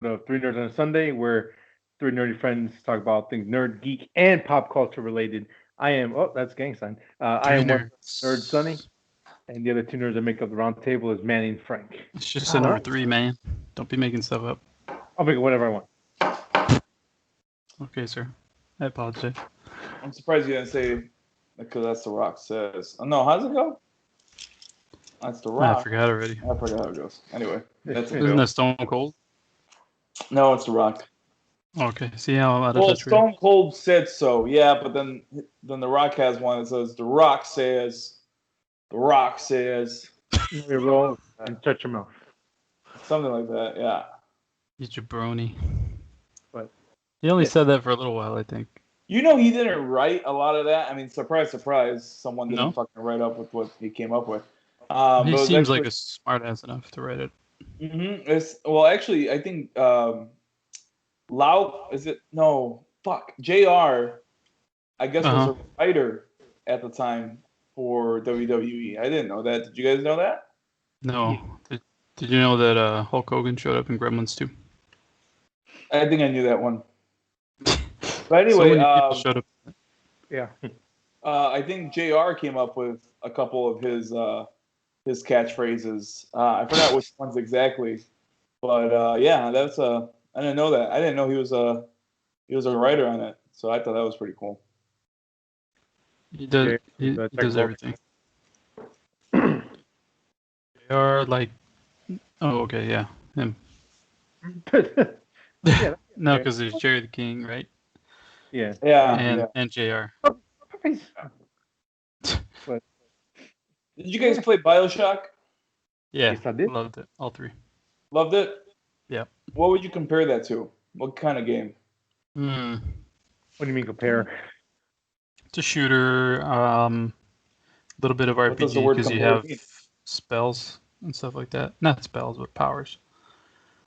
of Three Nerds on a Sunday, where three nerdy friends talk about things nerd, geek, and pop culture related. I am, oh, that's gang sign. I Three am one nerd, Sunny, nerds. and the other two nerds that make up the round table is Manny and Frank. It's just a What? number three, man. Don't be making stuff up. I'll make it whatever I want. Okay, sir. I apologize. I'm surprised you didn't say because that's the Rock says. Oh, no, how's it go? That's the Rock. I forgot already. I forgot how it goes. Anyway, that's Isn't that Stone Cold? No, it's the Rock. Okay. See how I'm out of Well, touch with Stone Cold said so, yeah, but then the Rock has one that says the Rock says, the Rock says, You roll and touch your mouth. something like that. Yeah. you jabroni. But He only said that for a little while, I think. You know, he didn't write a lot of that. I mean, surprise, surprise, someone didn't No? fucking write up with what he came up with. He But it was seems like actually- a smart ass enough to write it. Well, actually, I think Lau is it? No, fuck. JR, I guess was a writer at the time for WWE. I didn't know that. Did you guys know that? No. Did you know that Hulk Hogan showed up in Gremlins too? I think I knew that one. But So anyway, many people showed up. yeah, I think JR came up with a couple of his catchphrases. I forgot which ones exactly, but yeah, that's I didn't know that. I didn't know he was a writer on it, so I thought that was pretty cool. He does. Yeah, He check does both. everything. They are like. Oh, okay, yeah, him. Yeah, No, because there's Jerry the King, right? yeah. Yeah. And JR. But Did you guys play BioShock? Yeah, Yes, I did. loved it. All three. Loved it? Yeah. What would you compare that to? What kind of game? Hmm. What do you mean compare? It's a shooter. Little bit of What does the RPG word because you compare have mean? spells and stuff like that. Not spells, but powers.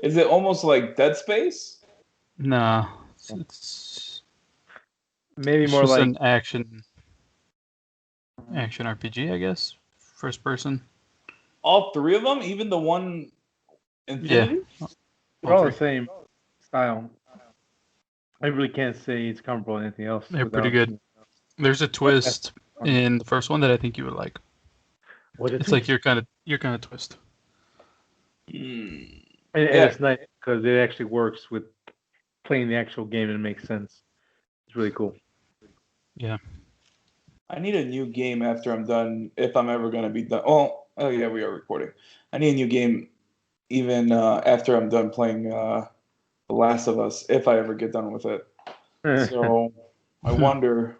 Is it almost like Dead Space? Nah, it's Maybe it's more just like an action RPG, I guess. First person. All three of them? Even the one Infinity? they're all All the three. same style. I really can't say it's comparable to anything else. They're pretty without- good. There's a twist in the first one that I think you would like. It's like your kind of twist. Hmm. and Yeah. it's nice because it actually works with playing the actual game and it makes sense. It's really cool. Yeah. I need a new game after I'm done, if I'm ever going to be done. Oh yeah, we are recording. I need a new game even after I'm done playing The Last of Us, if I ever get done with it. So I wonder.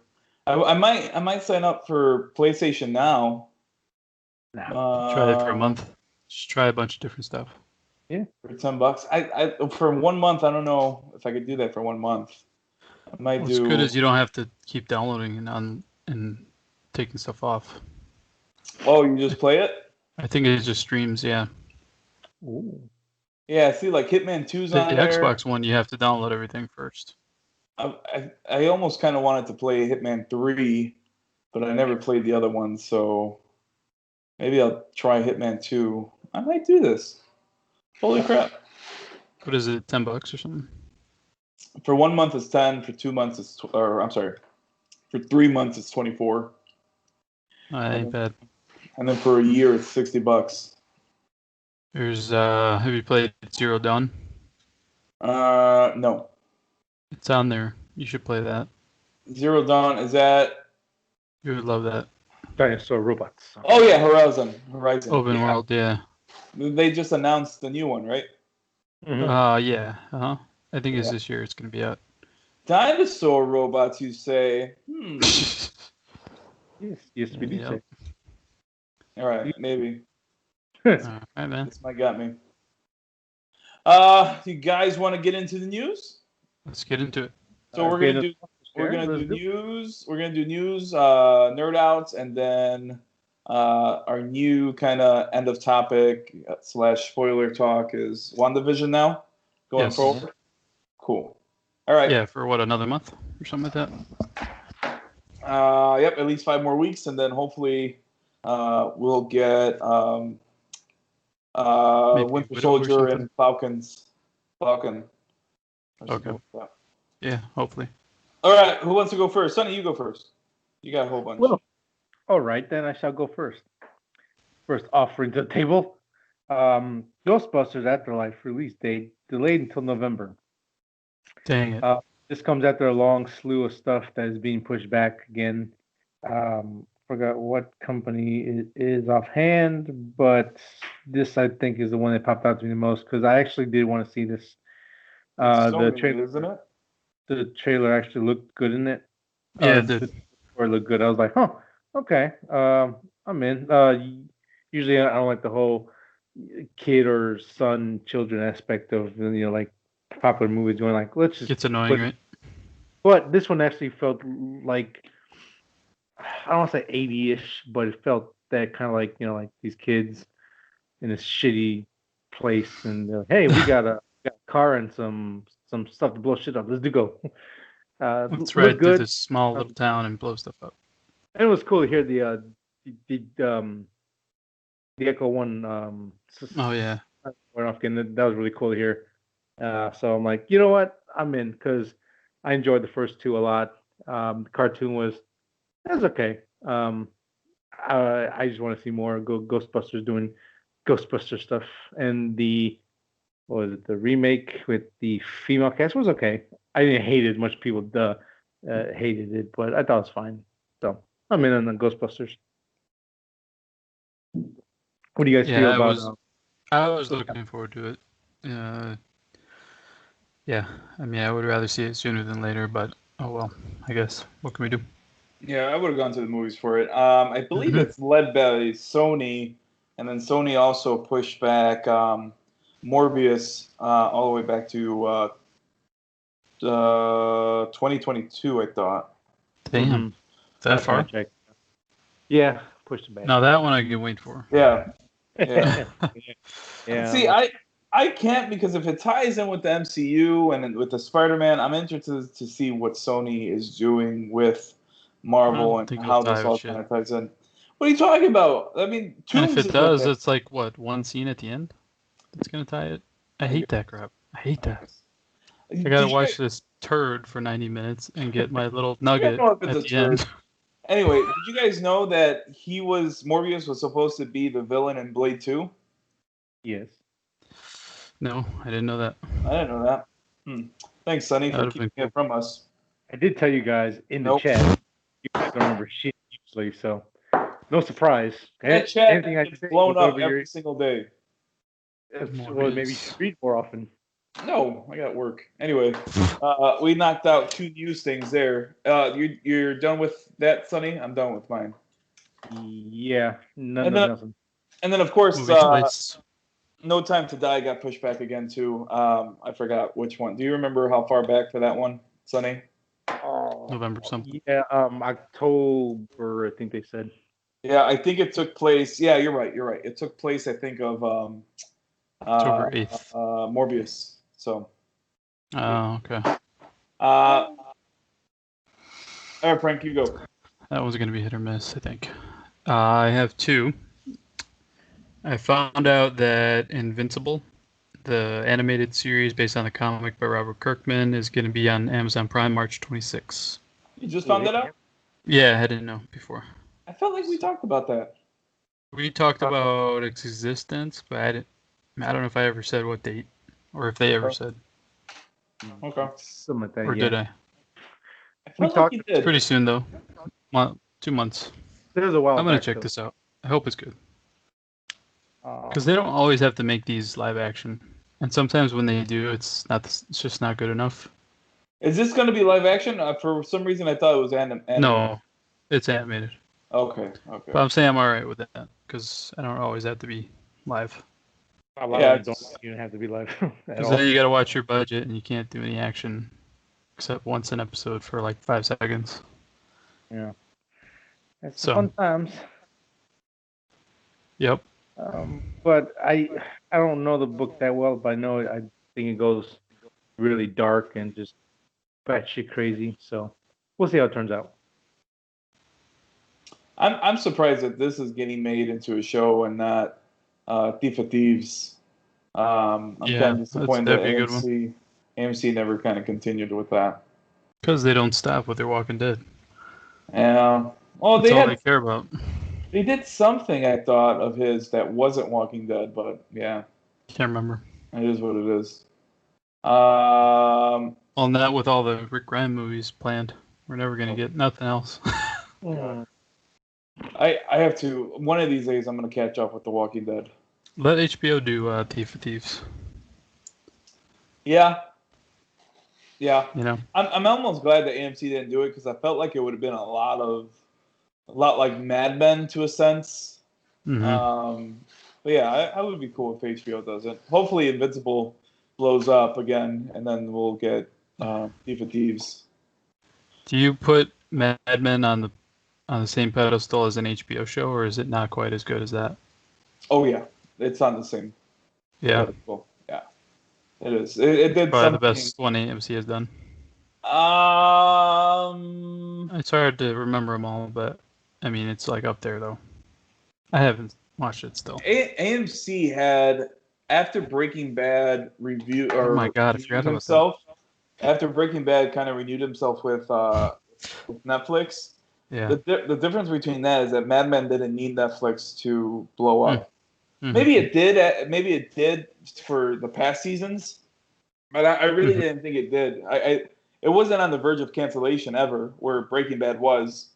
I might sign up for PlayStation Now. Try it for a month. Just try a bunch of different stuff. For $10. I for 1 month. I don't know if I could do that for 1 month. I might What's do. good is you don't have to keep downloading and taking stuff off. Oh, you just play it? I think it just streams. Yeah. Ooh. Yeah. See, like Hitman 2's The on there. Xbox One, you have to download everything first. I almost kind of wanted to play Hitman 3, but I never played the other one, so maybe I'll try Hitman 2. I might do this. Holy crap. What is it? $10 or something? For 1 month it's 10, for 2 months it's I'm sorry. For 3 months it's 24, Ain't bad. and then for a year it's $60. There's have you played Zero Dawn? No. It's on there. You should play that. Zero Dawn, is that? You would love that. Dinosaur robots. Oh yeah, Horizon. Open Yeah. world, yeah. They just announced the new one, right? Mhm. Yeah. I think it's Yeah. this year. It's gonna be out. Dinosaur robots, you say? Yes, used to be Yep. DJ. All right, maybe. All right, man. This might got me. You guys want to get into the news? Let's get into it. So we're gonna do news. We're gonna do news, nerd outs, and then our new kind of end of topic / spoiler talk is WandaVision now going Yes. forward. Cool. All right. Yeah, for what, another month or something like that? Yep. At least 5 more weeks, and then hopefully we'll get Maybe Winter Widow or Soldier something. and Falcons Falcon. Okay. Yeah, hopefully. All right, who wants to go first? Sonny, you go first. You got a whole bunch. Well, all right, then I shall go first. First offering to the table. Ghostbusters Afterlife release date delayed until November. Dang it. This comes after a long slew of stuff that is being pushed back again. Forgot what company it is offhand, but this I think is the one that popped out to me the most because I actually did want to see this. The Sony, trailer, isn't it? the trailer actually looked good in it. Yeah, The trailer looked good. I was like, huh, okay, I'm in. Usually I don't like the whole kid or son children aspect of like popular movies going like let's just gets annoying, right? but this one actually felt like I don't want to say 80-ish, but it felt that kind of like like these kids in a shitty place, and they're like, hey, we got a car and some stuff to blow shit up. Let's do go. Let's Look ride through good. this small little town and blow stuff up. And it was cool to hear the Echo One Oh yeah. went off again. That was really cool to hear. So I'm like, you know what? I'm in because I enjoyed the first two a lot. The cartoon was okay. I just want to see more Ghostbusters doing Ghostbuster stuff, and what was it, the remake with the female cast was okay. I didn't hate it. Much people hated it, but I thought it was fine. So I'm in on the Ghostbusters. What do you guys feel about? I was looking forward to it. Yeah, I mean, I would rather see it sooner than later, but oh well, I guess. What can we do? Yeah, I would have gone to the movies for it. I believe it's led by Sony, and then Sony also pushed back Morbius all the way back to 2022, I thought. Damn, that far? Yeah, pushed it back. No, that one I can wait for. Yeah. Yeah. Yeah. See, I can't because if it ties in with the MCU and with the Spider-Man, I'm interested to see what Sony is doing with Marvel and how this all kind of ties in. What are you talking about? I mean, and if it does, it's like what, one scene at the end that's gonna tie it. I hate that crap. I hate that. I gotta watch this turd for 90 minutes and get my little nugget at the end. Anyway, did you guys know that Morbius was supposed to be the villain in Blade 2? Yes. No, I didn't know that. I didn't know that. Thanks, Sonny, for keeping it from us. I did tell you guys in the chat. You guys don't remember shit usually, so no surprise. That chat gets blown up every single day. Well, maybe you should read more often. No, I got work. Anyway, we knocked out 2 news things there. You're done with that, Sonny? I'm done with mine. Yeah, nothing. And then, of course, No Time to Die got pushed back again, too. I forgot which one. Do you remember how far back for that one, Sonny? November something. Yeah, October, I think they said. Yeah, I think it took place. Yeah, you're right. It took place, I think, of October 8th. Morbius. So. Oh, okay. All right, Frank, you go. That one's going to be hit or miss, I think. I have 2. I found out that Invincible, the animated series based on the comic by Robert Kirkman, is going to be on Amazon Prime March 26th. You just found that out? Yeah, I didn't know before. I felt like we talked about that. We talked about its existence, but I don't know if I ever said what date, or if they ever said. Okay. Something like that, or did I? We talked pretty soon, though. 2 months. There's a while. I'm going to check this out. I hope it's good. Because they don't always have to make these live action. And sometimes when they do, it's just not good enough. Is this going to be live action? For some reason, I thought it was animated. No, it's animated. Okay. But I'm saying I'm all right with that because I don't always have to be live. A lot of them don't even have to be live. Because then you got to watch your budget and you can't do any action except once an episode for like 5 seconds. Yeah. It's fun times. Yep. But I don't know the book that well, but I think it goes really dark and just batshit crazy. So we'll see how it turns out. I'm surprised that this is getting made into a show and not Thief of Thieves. I'm kind of disappointed that that'd be a good one. AMC never kind of continued with that. Because they don't stop with their Walking Dead. Yeah. Well, That's all they care about. They did something I thought of his that wasn't Walking Dead, but yeah, Can't remember. it is what it is. Well, not with all the Rick Grimes movies planned. We're never gonna get nothing else. I have to. One of these days, I'm gonna catch up with The Walking Dead. Let HBO do Thief of Thieves. Yeah. You know. I'm almost glad that AMC didn't do it because I felt like it would have been a lot like Mad Men to a sense. Mm-hmm. But yeah, I would be cool if HBO does it. Hopefully, Invincible blows up again, and then we'll get Thief of Thieves. Do you put Mad Men on the same pedestal as an HBO show, or is it not quite as good as that? Oh yeah, it's on the same. Yeah. Pedestal. Yeah, it is. It did probably something. The best one AMC has done. It's hard to remember them all, but I mean, it's like up there though. I haven't watched it still. AMC had after Breaking Bad review or oh my god, I forgot about himself. After Breaking Bad kind of renewed himself with Netflix. Yeah. The difference between that is that Mad Men didn't need Netflix to blow up. Mm-hmm. Maybe it did. Maybe it did for the past seasons, but I really didn't think it did. It wasn't on the verge of cancellation ever, where Breaking Bad was.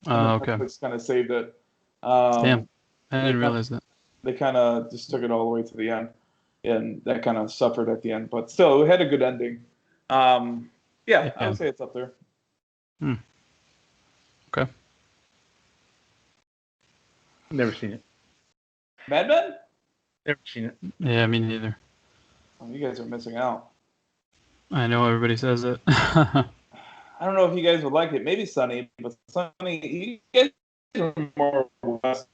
Okay. Netflix kind of saved it. Damn, I didn't realize that. They kind of just took it all the way to the end, and that kind of suffered at the end. But still, it had a good ending. Yeah, I would say it's up there. Okay. Never seen it. Mad Men? Never seen it. Yeah, me neither. Oh, you guys are missing out. I know everybody says it. I don't know if you guys would like it. Maybe Sonny, but Sonny, you guys are more West.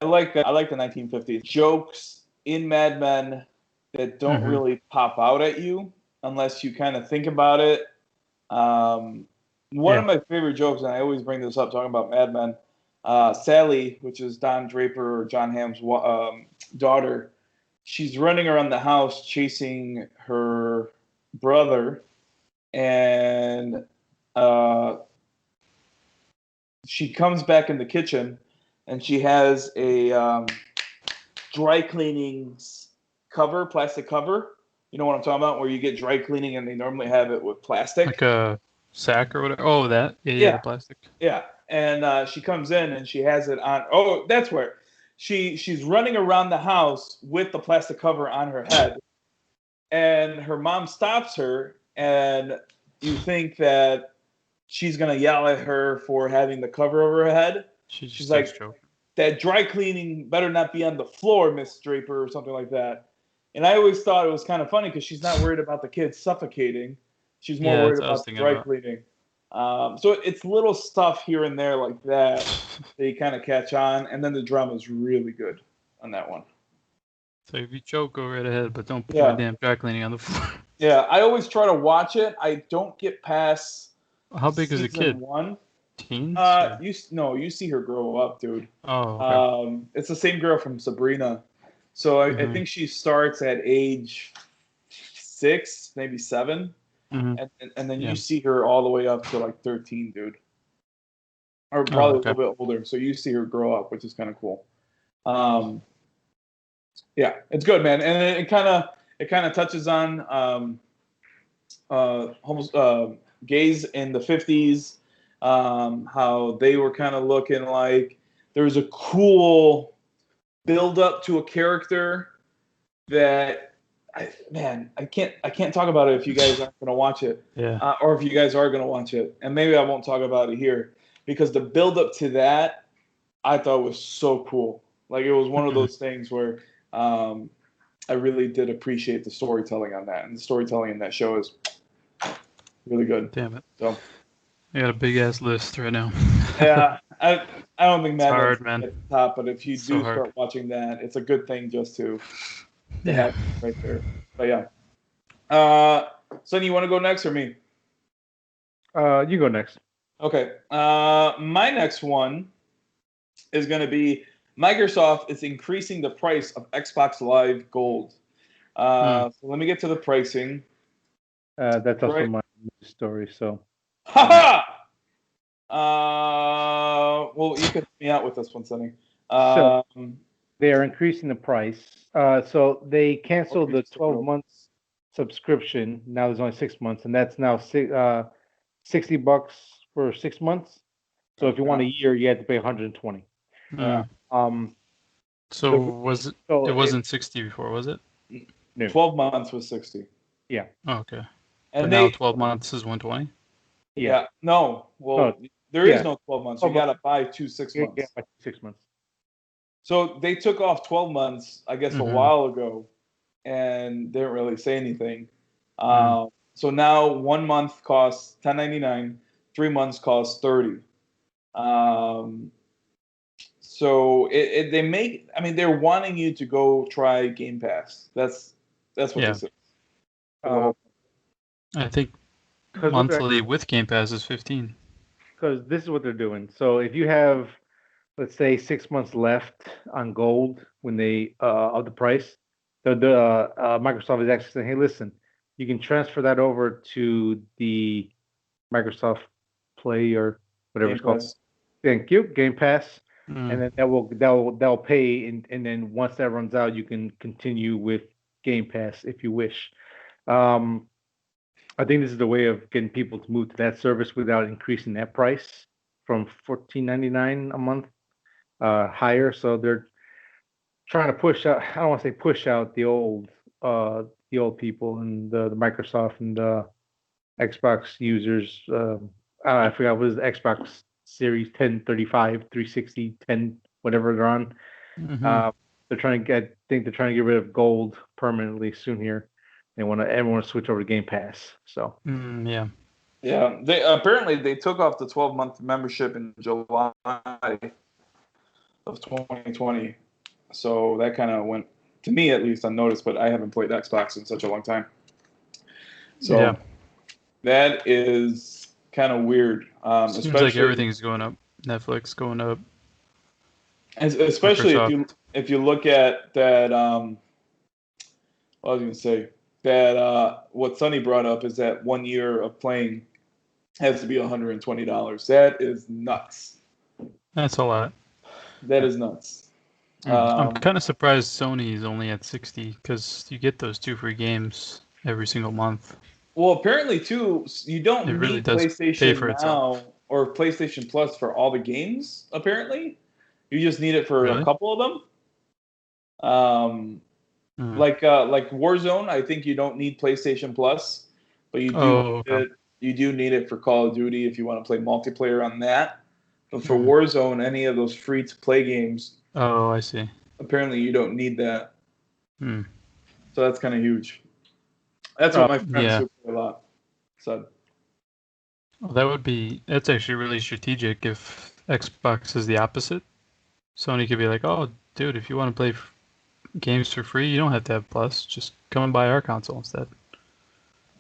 I like the 1950s jokes in Mad Men that don't really pop out at you unless you kind of think about it. One of my favorite jokes, and I always bring this up talking about Mad Men, Sally, which is Don Draper or John Hamm's daughter, she's running around the house chasing her brother, and she comes back in the kitchen, and she has a dry cleaning cover, plastic cover. You know what I'm talking about? Where you get dry cleaning, and they normally have it with plastic. Like a sack or whatever. Oh, that? Yeah, the plastic. Yeah, and she comes in, and she has it on. Oh, that's where she's running around the house with the plastic cover on her head, and her mom stops her, and you think that she's gonna yell at her for having the cover over her head. She's like, that dry cleaning better not be on the floor, Miss Draper, or something like that. And I always thought it was kind of funny because she's not worried about the kids suffocating. She's more worried about the dry cleaning. So it's little stuff here and there like that you kind of catch on. And then the drama is really good on that one. So if you choke, go right ahead, but don't put my damn dry cleaning on the floor. Yeah, I always try to watch it. I don't get past How big is a kid? 1. Teens? You see her grow up, dude. Oh, okay. It's the same girl from Sabrina. So I think she starts at age 6, maybe 7. And then you see her all the way up to like 13, dude. Or probably a little bit older. So you see her grow up, which is kind of cool. Yeah, it's good, man. And it kind of touches on gays in the 50s, how they were kind of looking like there was a cool build up to a character that I can't talk about it if you guys aren't going to watch it. Yeah. Or if you guys are going to watch it. And maybe I won't talk about it here because the build up to that I thought was so cool. Like it was one of those things where I really did appreciate the storytelling on that. And the storytelling in that show is really good. Damn it. So I got a big ass list right now. Yeah. I don't think Mad Men's at the top, but if you do start watching that, it's a good thing just to have right there. But yeah. Sonny, you want to go next or me? You go next. Okay. My next one is going to be Microsoft is increasing the price of Xbox Live Gold. So let me get to the pricing. That's also Right. my news story. So, Ha well, you can help me out with this one, Sonny. so they are increasing the price. So they canceled the Increase the 12 real- months subscription. Now there's only 6 months, and that's now $60 for 6 months. So if you want a year, you have to pay 120. Mm. Um, So the was it? so It wasn't 60 before, was it? no, 12 months was 60. yeah, Oh, okay. And But now 12 months is 120. yeah, no, well, no, there is yeah, no 12 months. You 12 got months. to buy 2 6 Yeah, months. by 6 months. So they took off 12 months, I guess, a Mhm. while ago, and didn't really say anything. Mm. So now 1 month costs $10.99, 3 months costs $30. So they make. I mean, they're wanting you to go try Game Pass. That's what Yeah. this is. For the Uh, whole. I think Because what they're monthly with Game Pass is 15. because this is what they're doing. So if you have, let's say, 6 months left on gold when they of the price, the Microsoft is actually saying, hey, listen, you can transfer that over to the Microsoft Play or whatever Game it's called. Pass. Thank you, Game Pass, and Mm. then that will pay, and then once that runs out, you can continue with Game Pass if you wish. Um, I think this is the way of getting people to move to that service without increasing that price from 14.99 a month higher. So they're trying to push out. I don't want to say push out the old people and the Microsoft and the Xbox users. I forgot what is the Xbox Series 1035, 360, 10, whatever they're on. Mhm. Uh, I think they're trying to get rid of gold permanently soon here. They want to everyone to switch over to Game Pass. So. Yeah. Yeah, they apparently they took off the 12-month membership in July of 2020. So that kind of went, to me at least, unnoticed. But I haven't played Xbox in such a long time. Yeah. So that is kind of weird, Seems like especially everything's going up. Netflix going up. especially Microsoft. if you look at that. What I was going to say that what Sonny brought up is that 1 year of playing has to be $120. That is nuts. That's a lot. That is nuts. I'm kind of surprised Sony is only at 60 because you get those 2 free games every single month. Well, apparently too, you It don't really need does pay PlayStation for itself. Now or PlayStation Plus for all the games. Apparently, you just need it for a Really? couple of them. Mm. Like Warzone, I think you don't need PlayStation Plus, but Oh, okay. you do need it for Call of Duty if you want to play multiplayer on that. But for Mm. Warzone, any of those free to play games, Oh, I see. apparently you don't need that. Hmm. So that's kind of huge. That's what my friends Yeah. who play a lot said. Well, that's actually really strategic if Xbox is the opposite. Sony could be like, oh, dude, if you want to play games for free, you don't have to have Plus. Just come and buy our console instead.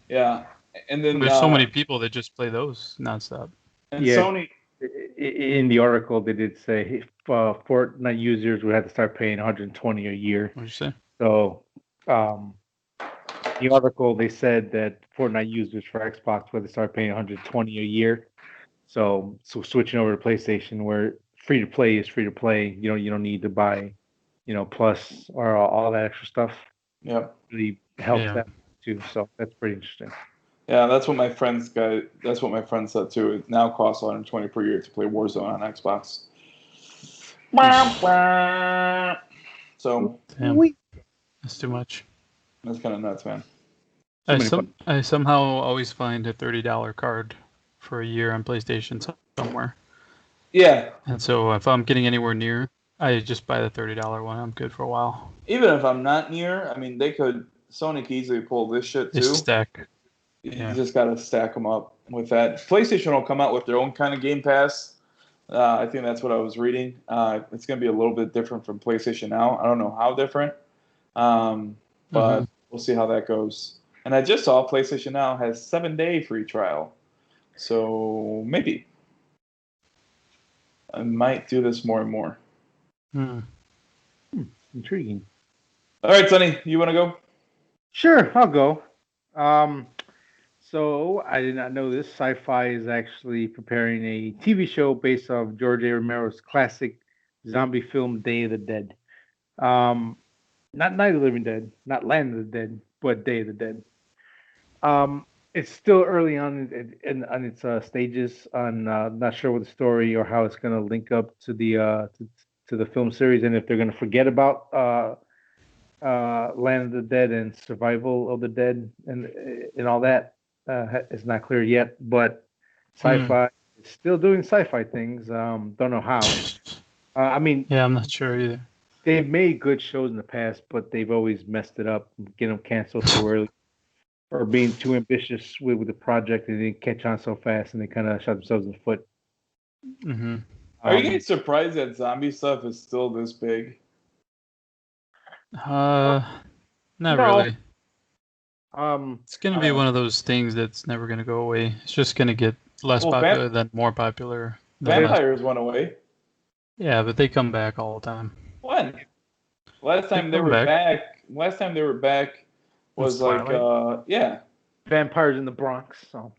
Yeah, and then There's so many people that just play those nonstop. Yeah, Sony. in the article they did say if Fortnite users would have to start paying 120 a year. What'd you say? So, um, the article they said that Fortnite users for Xbox would have to start paying 120 a year. So switching over to PlayStation, where free to play is free to play, you don't need to buy, Plus or all that extra stuff. Yeah, Really helps Yeah. that too. So that's pretty interesting. yeah, that's what my friends got. That's what my friend said too. It now costs 120 per year to play Warzone on Xbox. So Damn. That's too much. that's kind of nuts, man. Too many fun. I somehow always find a $30 card for a year on PlayStation somewhere. Yeah, And so if I'm getting anywhere near, I just buy the $30 one. I'm good for a while. even if I'm not near, I mean, Sony could easily pull this shit They too. stack. You just got to stack them up with that. PlayStation will come out with their own kind of Game Pass. I think that's what I was reading. It's going to be a little bit different from PlayStation Now. I don't know how different, but we'll see how that goes. And I just saw PlayStation Now has 7-day free trial. So maybe I might do this more and more. Hmm. Intriguing. All right, Sonny, you want to go? Sure, I'll go. Um, so I did not know this. Sci-Fi is actually preparing a TV show based off George A. Romero's classic zombie film Day of the Dead. Um, not Night of the Living Dead, not Land of the Dead, but Day of the Dead. It's still early on its stages. On not sure what the story or how it's going to link up to the film series, and if they're going to forget about Land of the Dead and Survival of the Dead and all that. It's not clear yet, but Hmm. Sci-Fi is still doing Sci-Fi things. Don't know how. I mean, Yeah, I'm not sure either. they've made good shows in the past, but they've always messed it up, getting them canceled too early, or being too ambitious with the project, and they didn't catch on so fast, and they kind of shot themselves in the foot. Mm-hmm. Are you guys Um, surprised that zombie stuff is still this big? Uh, Not no. really. Um, It's gonna be one of those things that's never gonna go away. It's just gonna get less Well, popular, then more popular, then less. vampires went away. Yeah, but they come back all the time. When? Last They time they come were back. back. Last time they were back was like Twilight. yeah. Vampires in the Bronx. So,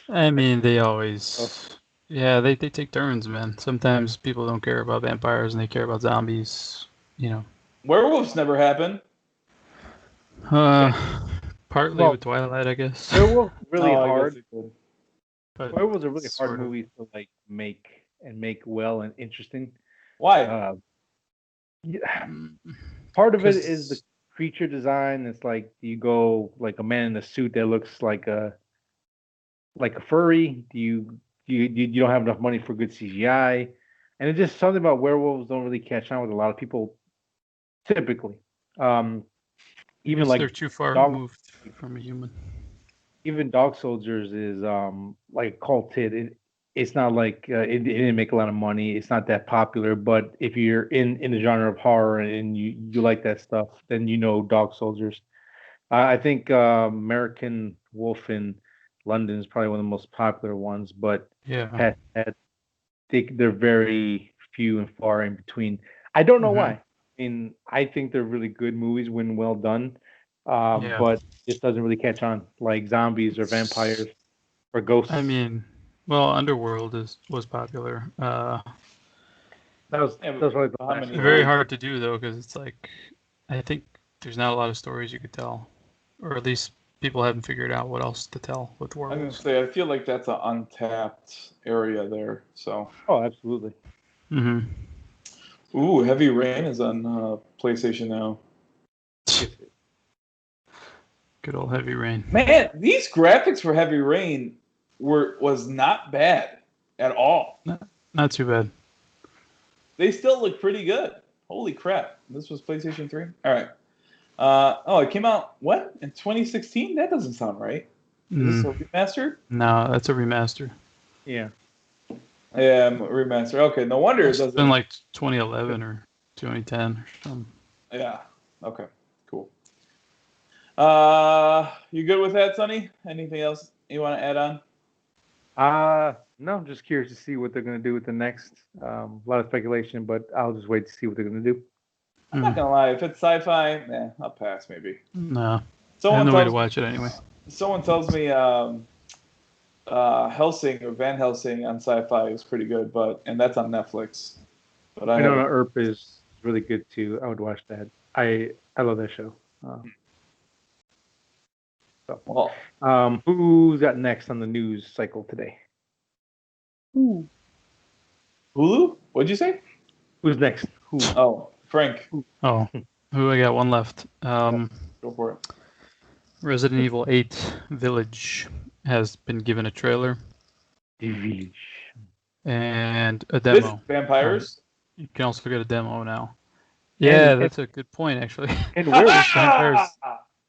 I mean, they always. Yeah, they take turns, man. Sometimes people don't care about vampires and they care about zombies. You know. Werewolves never happened. Partly well, with Twilight, I guess. Werewolves really Oh, I guess hard. they did. But Werewolves are really hard sort of. movies to like make well and interesting. Why? Uh, yeah, part of it is the Because creature design. It's like you go like a man in a suit that looks like a furry. You don't have enough money for good CGI, and it's just something about werewolves don't really catch on with a lot of people typically. Um, I even guess they're like too far dog removed from a human. even Dog Soldiers is like a cult hit. It's not like it didn't make a lot of money. It's not that popular, but if you're in the genre of horror and you like that stuff, then you know Dog Soldiers. I think American Wolf in London is probably one of the most popular ones, but Yeah. past that, they're very few and far in between. I don't know why. Hmm. I mean, I think they're really good movies when well done, Yeah. but it doesn't really catch on like zombies or vampires or I ghosts. mean, well, Underworld was popular. Yeah, That was probably the how last many one. Very did? hard to do though, because it's like I think there's not a lot of stories you could tell, or at least people haven't figured out what else to tell with I'm gonna werewolves. say I feel like that's an untapped area there. So, Oh, absolutely. Hmm. ooh, Heavy Rain is on PlayStation now. Good old Heavy Rain. Man, these graphics for Heavy Rain was not bad at all. Not too bad. They still look pretty good. Holy crap! This was PlayStation 3. All right. Oh, it came out what in 2016? That doesn't sound right. Is this a Mm, remaster? no, that's a remaster. Yeah. Yeah, remaster. Okay, no wonder it Must have been doesn't. like 2011 or 2010 or something. Yeah. Okay. Cool. You good with that, Sonny? Anything else you want to add on? No, I'm just curious to see what they're gonna do with the next. A lot of speculation, but I'll just wait to see what they're gonna do. I'm not gonna lie. If it's sci-fi, I'll pass maybe. No, I have Someone no way to tells watch it anyway. someone tells me Helsing or Van Helsing on Sci-Fi is pretty good, and that's on Netflix. But I Winona haven't. Earp is really good too. I would watch that. I love that show. So, Well, who's got next on the news cycle today? Hulu? What'd you say? Who's next? Who? Oh, Frank. Oh, who I got one left. Go for it. Resident Evil 8 Village has been given a trailer The Village. and a This demo. vampires. You can also get a demo now. Yeah, that's a good point, actually. And werewolves. vampires.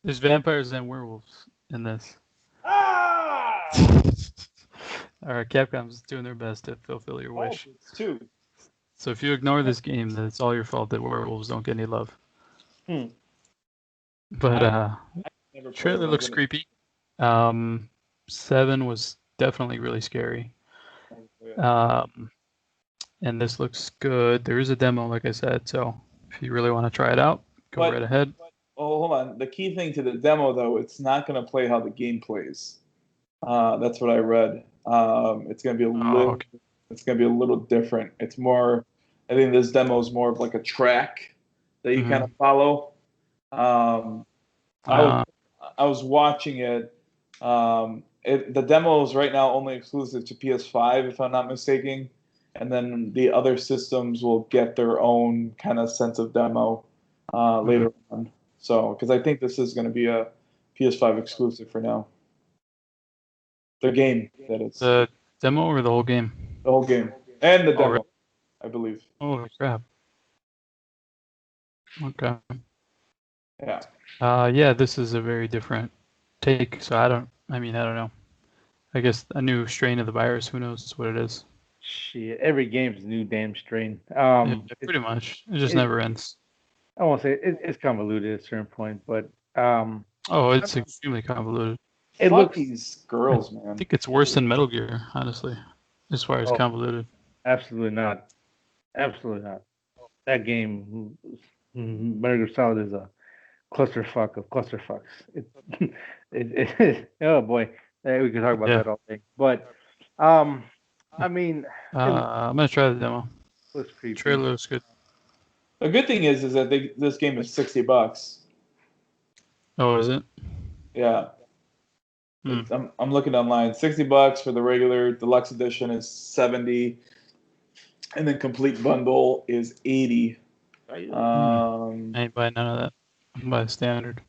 There's vampires and werewolves in this. All right, Capcom's doing their best to fulfill your wish. It's two. So if you ignore this game, then it's all your fault that werewolves don't get any love. Hmm. But Never played trailer them. looks creepy. 7 was definitely really scary. And this looks good. There is a demo, like I said, so if you really want to try it out, Go right ahead. Oh, hold on. The key thing to the demo, though, it's not going to play how the game plays. That's what I read. It's going to be a little. Okay. It's going to be a little different. It's more. I think this demo is more of like a track that you kind of follow. I was watching it. The demo is right now only exclusive to PS5, if I'm not mistaken, and then the other systems will get their own kind of sense of demo later on. So, because I think this is going to be a PS5 exclusive for now. The game, that is. The demo or the whole game? The whole game. And the demo, really? I believe. Holy crap. Okay. Yeah. Yeah, this is a very different take, so I don't know. I guess a new strain of the virus, who knows what it is. Shit, every game's a new damn strain. Yeah, pretty much. It just never ends. I won't say it's convoluted at a certain point, but oh, it's extremely convoluted. It looks these girls, man. I think it's worse than Metal Gear, honestly, as far as convoluted. Absolutely not. Absolutely not. That game, Metal Gear Solid, is a clusterfuck of clusterfucks. Oh boy, we could talk about that all day. But I mean, I'm gonna try the demo. Looks pretty. Trailer looks good. The good thing is that this game is $60. Oh, is it? Yeah. I'm looking online. $60 for the regular. Deluxe edition is $70, and then complete bundle is $80. I ain't buying none of that. I'm buying standard.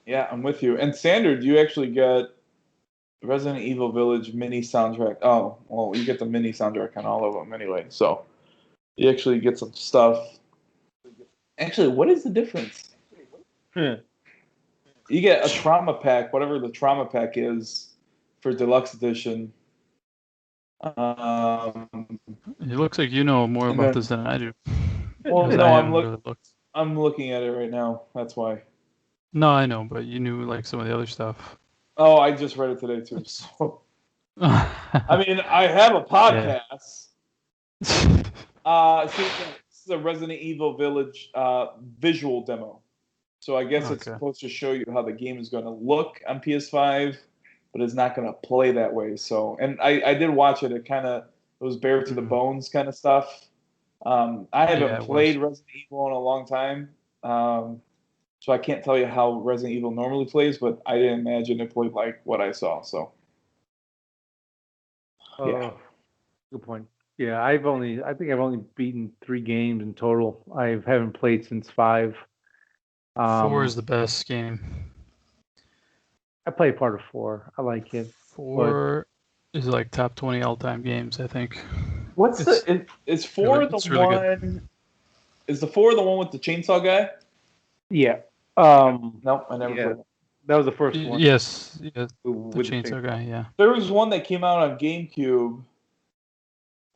Yeah, I'm with you. And standard, you actually get Resident Evil Village mini soundtrack. Oh, well, you get the mini soundtrack on all of them anyway. So you actually get some stuff. Actually, what is the difference? You get a trauma pack, whatever the trauma pack is, for deluxe edition. It looks like you know more about this than I do. Well, no, I'm looking at it right now. That's why. No, I know, but you knew like some of the other stuff. Oh, I just read it today too. So, I mean, I have a podcast. See, this is a Resident Evil Village visual demo. So I guess it's supposed to show you how the game is going to look on PS5, but it's not going to play that way. So, and I did watch it. It was bare to the bones kind of stuff. I haven't played Resident Evil in a long time, so I can't tell you how Resident Evil normally plays, but I didn't imagine it played like what I saw. So, yeah, good point. Yeah, I think I've only beaten 3 games in total. I haven't played since 5. 4 is the best game. I played part of 4. I like it. 4 is like top 20 all-time games, I think. Is 4 the one? Is the 4 the one with the chainsaw guy? Yeah. No, I never played it. That was the first one. Yes, the chainsaw guy. Yeah. There was one that came out on GameCube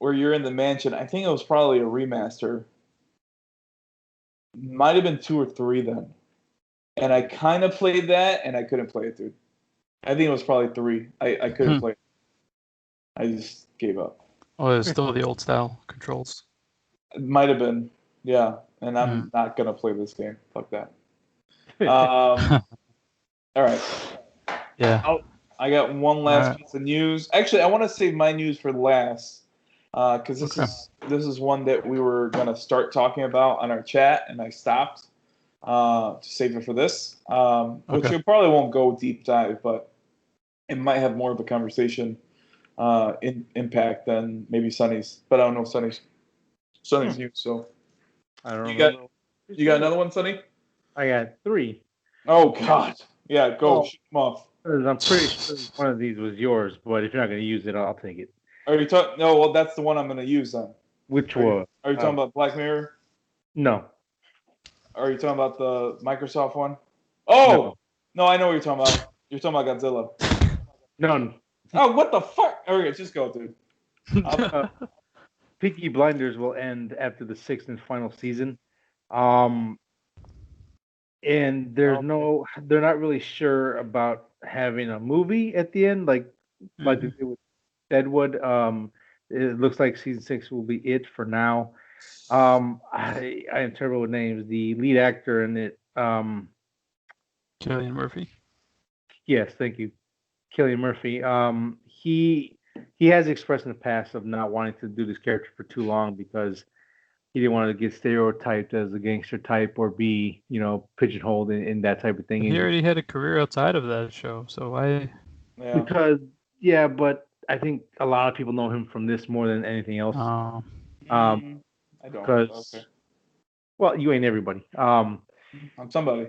where you're in the mansion. I think it was probably a remaster. Might have been 2 or 3 then. And I kind of played that, and I couldn't play it, dude. I think it was probably 3. I couldn't play it. I just gave up. Oh, it's still the old style controls. It might have been, yeah. And I'm not going to play this game. Fuck that. All right. Yeah. I got one last piece of news. Actually, I want to save my news for last. Because this is one that we were going to start talking about on our chat, and I stopped to save it for this, which we probably won't go deep dive, but it might have more of a conversation impact than maybe Sonny's. But I don't know Sonny's news, so I don't know. You got another one, Sonny? I got 3. Oh God, yeah, go shoot them off. I'm pretty sure one of these was yours, but if you're not going to use it, I'll take it. Are you talking? No, well, that's the one I'm going to use then. Which one? Are you talking about Black Mirror? No. Are you talking about the Microsoft one? Oh, no, I know what you're talking about. You're talking about Godzilla. None. Oh, what the fuck? Okay, just go, dude. Peaky Blinders will end after the 6th and final season. And they're not really sure about having a movie at the end, like they did with Deadwood. It looks like season 6 will be it for now. I am terrible with names. The lead actor in it, Cillian Murphy. yes, thank you, Cillian Murphy. He has expressed in the past of not wanting to do this character for too long because he didn't want to get stereotyped as a gangster type or be, pigeonholed in that type of thing. He already had a career outside of that show, so why? Yeah. Because yeah, but I think a lot of people know him from this more than anything else. Oh, I don't. Because Okay. well, you ain't everybody. I'm somebody.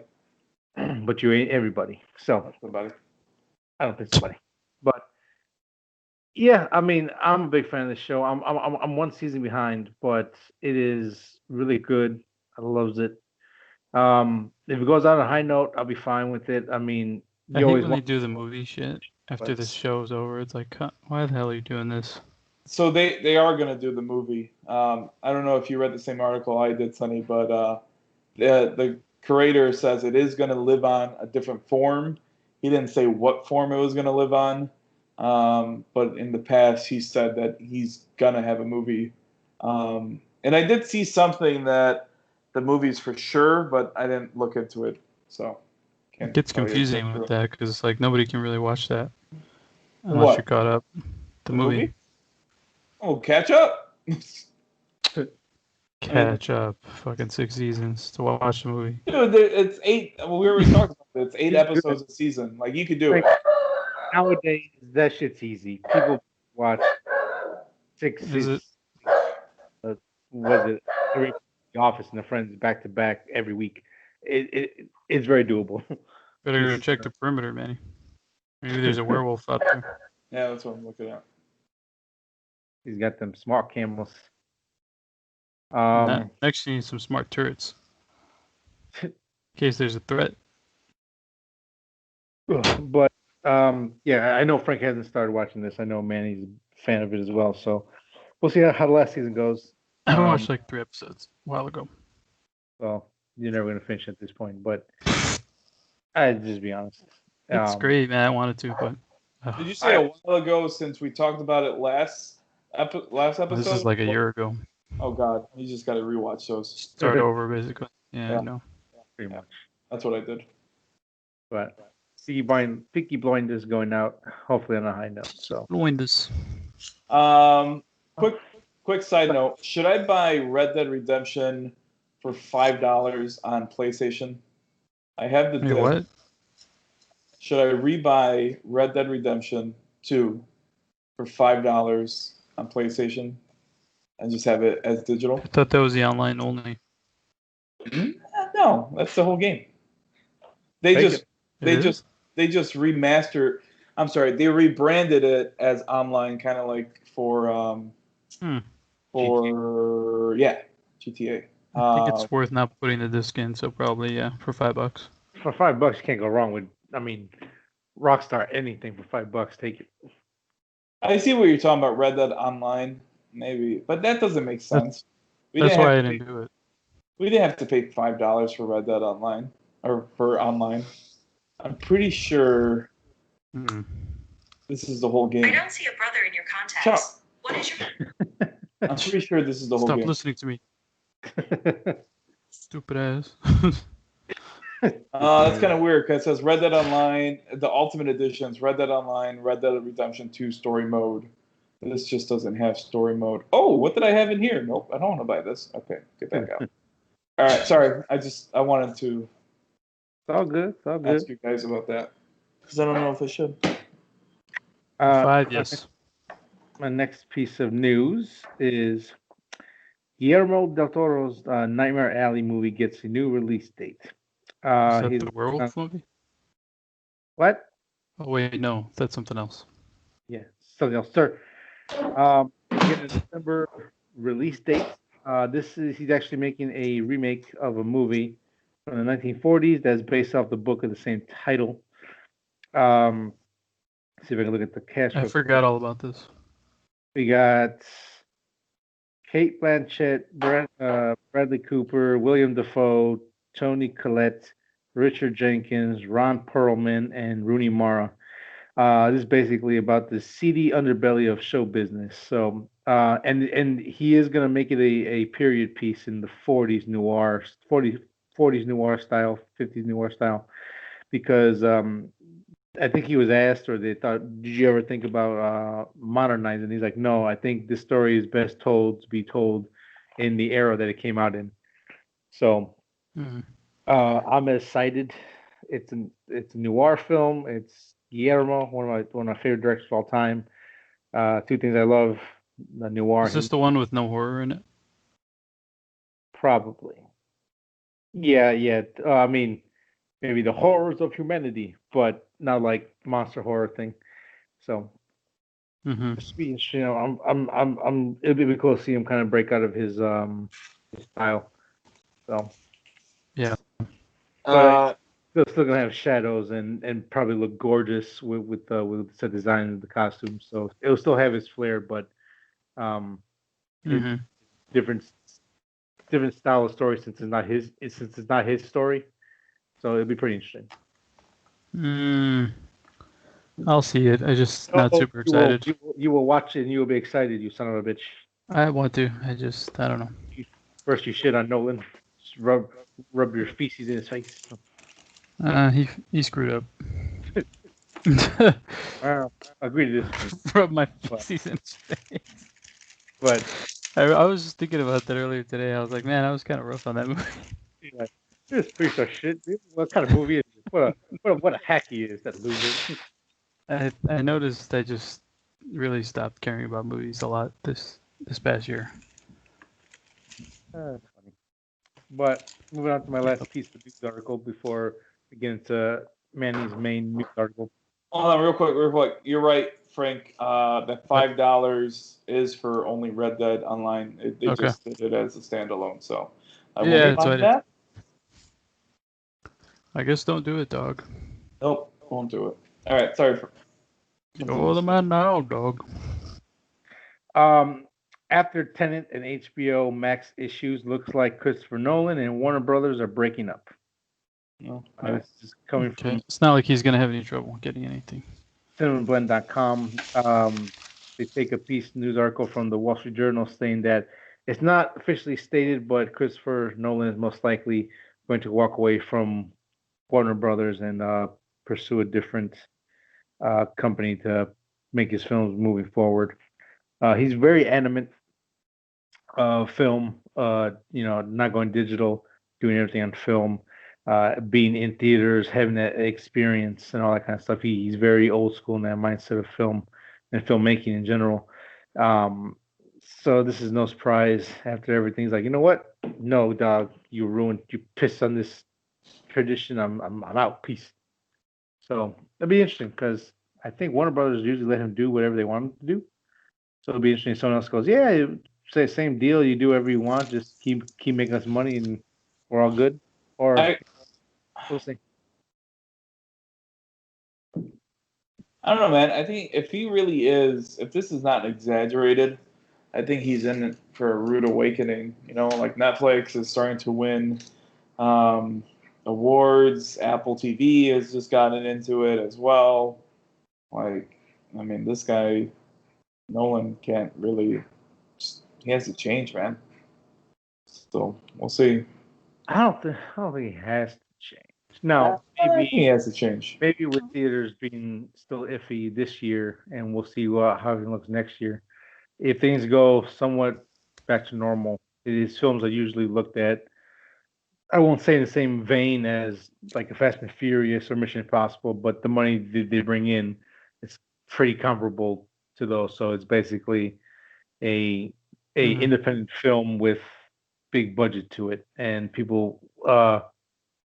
But you ain't everybody. So I'm somebody. I don't think somebody. But yeah, I mean, I'm a big fan of the show. I'm one season behind, but it is really good. I loves it. If it goes on a high note, I'll be fine with it. I mean, I you hate always when they want. do the movie shit after the show's over. It's like, why the hell are you doing this? So they are gonna do the movie. I don't know if you read the same article I did, Sonny, but the creator says it is gonna live on a different form. He didn't say what form it was gonna live on, but in the past he said that he's gonna have a movie. And I did see something that the movie's for sure, but I didn't look into it, so It can't gets tell you. confusing with that because like nobody can really watch that unless What? you're caught up. The movie. Oh, catch up. Catch up. Fucking 6 seasons to watch the movie. Dude, it's 8. Well, we already talked about it. It's 8 episodes a season. Like, you could do it. Nowadays, that shit's easy. People watch six. Is it? Was it The Office and the Friends back to back every week? It's very doable. Better go check the perimeter, Manny. Maybe there's a werewolf out there. Yeah, that's what I'm looking at. He's got them smart cameras. Next, you need some smart turrets in case there's a threat. But yeah, I know Frank hasn't started watching this. I know Manny's a fan of it as well. So we'll see how the last season goes. I watched like 3 episodes a while ago. Well, you're never gonna finish at this point, but I'd just be honest. It's great, man. I wanted to, but did you say a while ago since we talked about it last episode? This is like a year ago. Oh God, you just got to rewatch those. Start over, basically. Yeah, I know. Pretty much. That's what I did. But Peaky Blinders going out, hopefully on a high note. So Blinders. Quick side note: should I buy Red Dead Redemption for $5 on PlayStation? I have the disc. What? Should I rebuy Red Dead Redemption 2 for $5 on PlayStation and just have it as digital? I thought that was the online only. No, that's the whole game. They just remastered. I'm sorry, they rebranded it as online, kind of like for GTA. I think it's worth not putting the disc in, so probably for $5. For $5, you can't go wrong with. I mean, Rockstar, anything for $5, take it. I see what you're talking about, Red Dead Online, maybe, but that doesn't make sense. That's why I didn't do it. We didn't have to pay $5 for Red Dead Online or for online. I'm pretty sure this is the whole game. I don't see a brother in your contacts. What is your? I'm pretty sure this is the whole game. Stop listening to me. Stupid ass. That's kind of weird because it says Red Dead Online, the Ultimate Editions, Red Dead Online, Red Dead Redemption 2 Story Mode. This just doesn't have story mode. Oh, what did I have in here? Nope, I don't want to buy this. Okay, get back out. All right, sorry. I wanted to. It's all good. It's all good. Ask you guys about that because I don't know if I should. 5, yes. My next piece of news is Guillermo del Toro's Nightmare Alley movie gets a new release date. Is that the werewolf movie? What? Oh wait, no, that's something else. Yeah, something else, sir. Getting a December release date. He's actually making a remake of a movie from the 1940s that's based off the book of the same title. See if I can look at the cast. I forgot all about this. We got Kate Blanchett, Bradley Cooper, William Dafoe, Toni Collette, Richard Jenkins, Ron Perlman, and Rooney Mara. This is basically about the seedy underbelly of show business. So, and he is gonna make it a period piece in the 40s noir, 40s noir style, 50s noir style, because I think he was asked, or they thought, did you ever think about modernizing? He's like, no, I think this story is best told to be told in the era that it came out in. So Mhm. I'm excited. It's a noir film. It's Guillermo, one of my favorite directors of all time. Two things I love: the noir. Is this the one with no horror in it? Probably. Yeah, yeah. I mean, maybe the horrors of humanity, but not like monster horror thing. So Mm-hmm. just be interesting. You know, I'm. It'll be cool to see him kind of break out of his style. So, Yeah. but Uh, still gonna have shadows and probably look gorgeous with the set design and the costumes. So it'll still have its flair, but um, it Mm-hmm. different different style of story since it's not his story. So it'll be pretty interesting. Mm, I'll see it. I just not Oh, super excited. you will watch it and you will be excited. You son of a bitch. I want to. I don't know. First you shit on Nolan, just rub your feces in his face. He screwed up. Well, I agree to disagree, Rub my but feces in his face. but I was just thinking about that earlier today. I was like, man, I was kind of rough on that movie. like, this piece of shit. Dude. What kind of movie is this? What a hack he is, that loser. I noticed I just really stopped caring about movies a lot this past year. That's funny. But moving on to my last piece of news article before we get into Manny's main news article. hold on, real quick. You're right, Frank. That $5 is for only Red Dead Online. They Okay. just did it as a standalone, so I Yeah, won't that's mind what that. I guess don't do it, dog. Nope, won't do it. All right, sorry for. You're the man now, dog. After Tenet and HBO Max issues, looks like Christopher Nolan and Warner Brothers are breaking up. No, This is coming Okay. from It's not like he's gonna have any trouble getting anything. cinemablend.com. They take a piece news article from the Wall Street Journal saying that it's not officially stated, but Christopher Nolan is most likely going to walk away from Warner Brothers and pursue a different company to make his films moving forward. He's very adamant film, not going digital, doing everything on film, being in theaters, having that experience and all that kind of stuff. He's very old school in that mindset of film and filmmaking in general. Um, so this is no surprise after everything. He's like, you know what? No, dog, you pissed on this tradition. I'm out. Peace. So it'll be interesting because I think Warner Brothers usually let him do whatever they want him to do. So it'll be interesting if someone else goes, yeah, say same deal, you do whatever you want, just keep making us money and we're all good. Or I we'll see. I don't know, man. I think if he really is, if this is not exaggerated, I think he's in it for a rude awakening. You know, like Netflix is starting to win um, awards. Apple TV has just gotten into it as well. Like, I mean, this guy Nolan can't really. He has to change, man. So we'll see. I don't think he has to change. Now, I think he has to change. maybe with theaters being still iffy this year, and we'll see how it looks next year. If things go somewhat back to normal, these films are usually looked at. I won't say in the same vein as like a Fast and Furious or Mission Impossible, but the money they bring in is pretty comparable to those. So it's basically a Mhm. independent film with big budget to it, and people,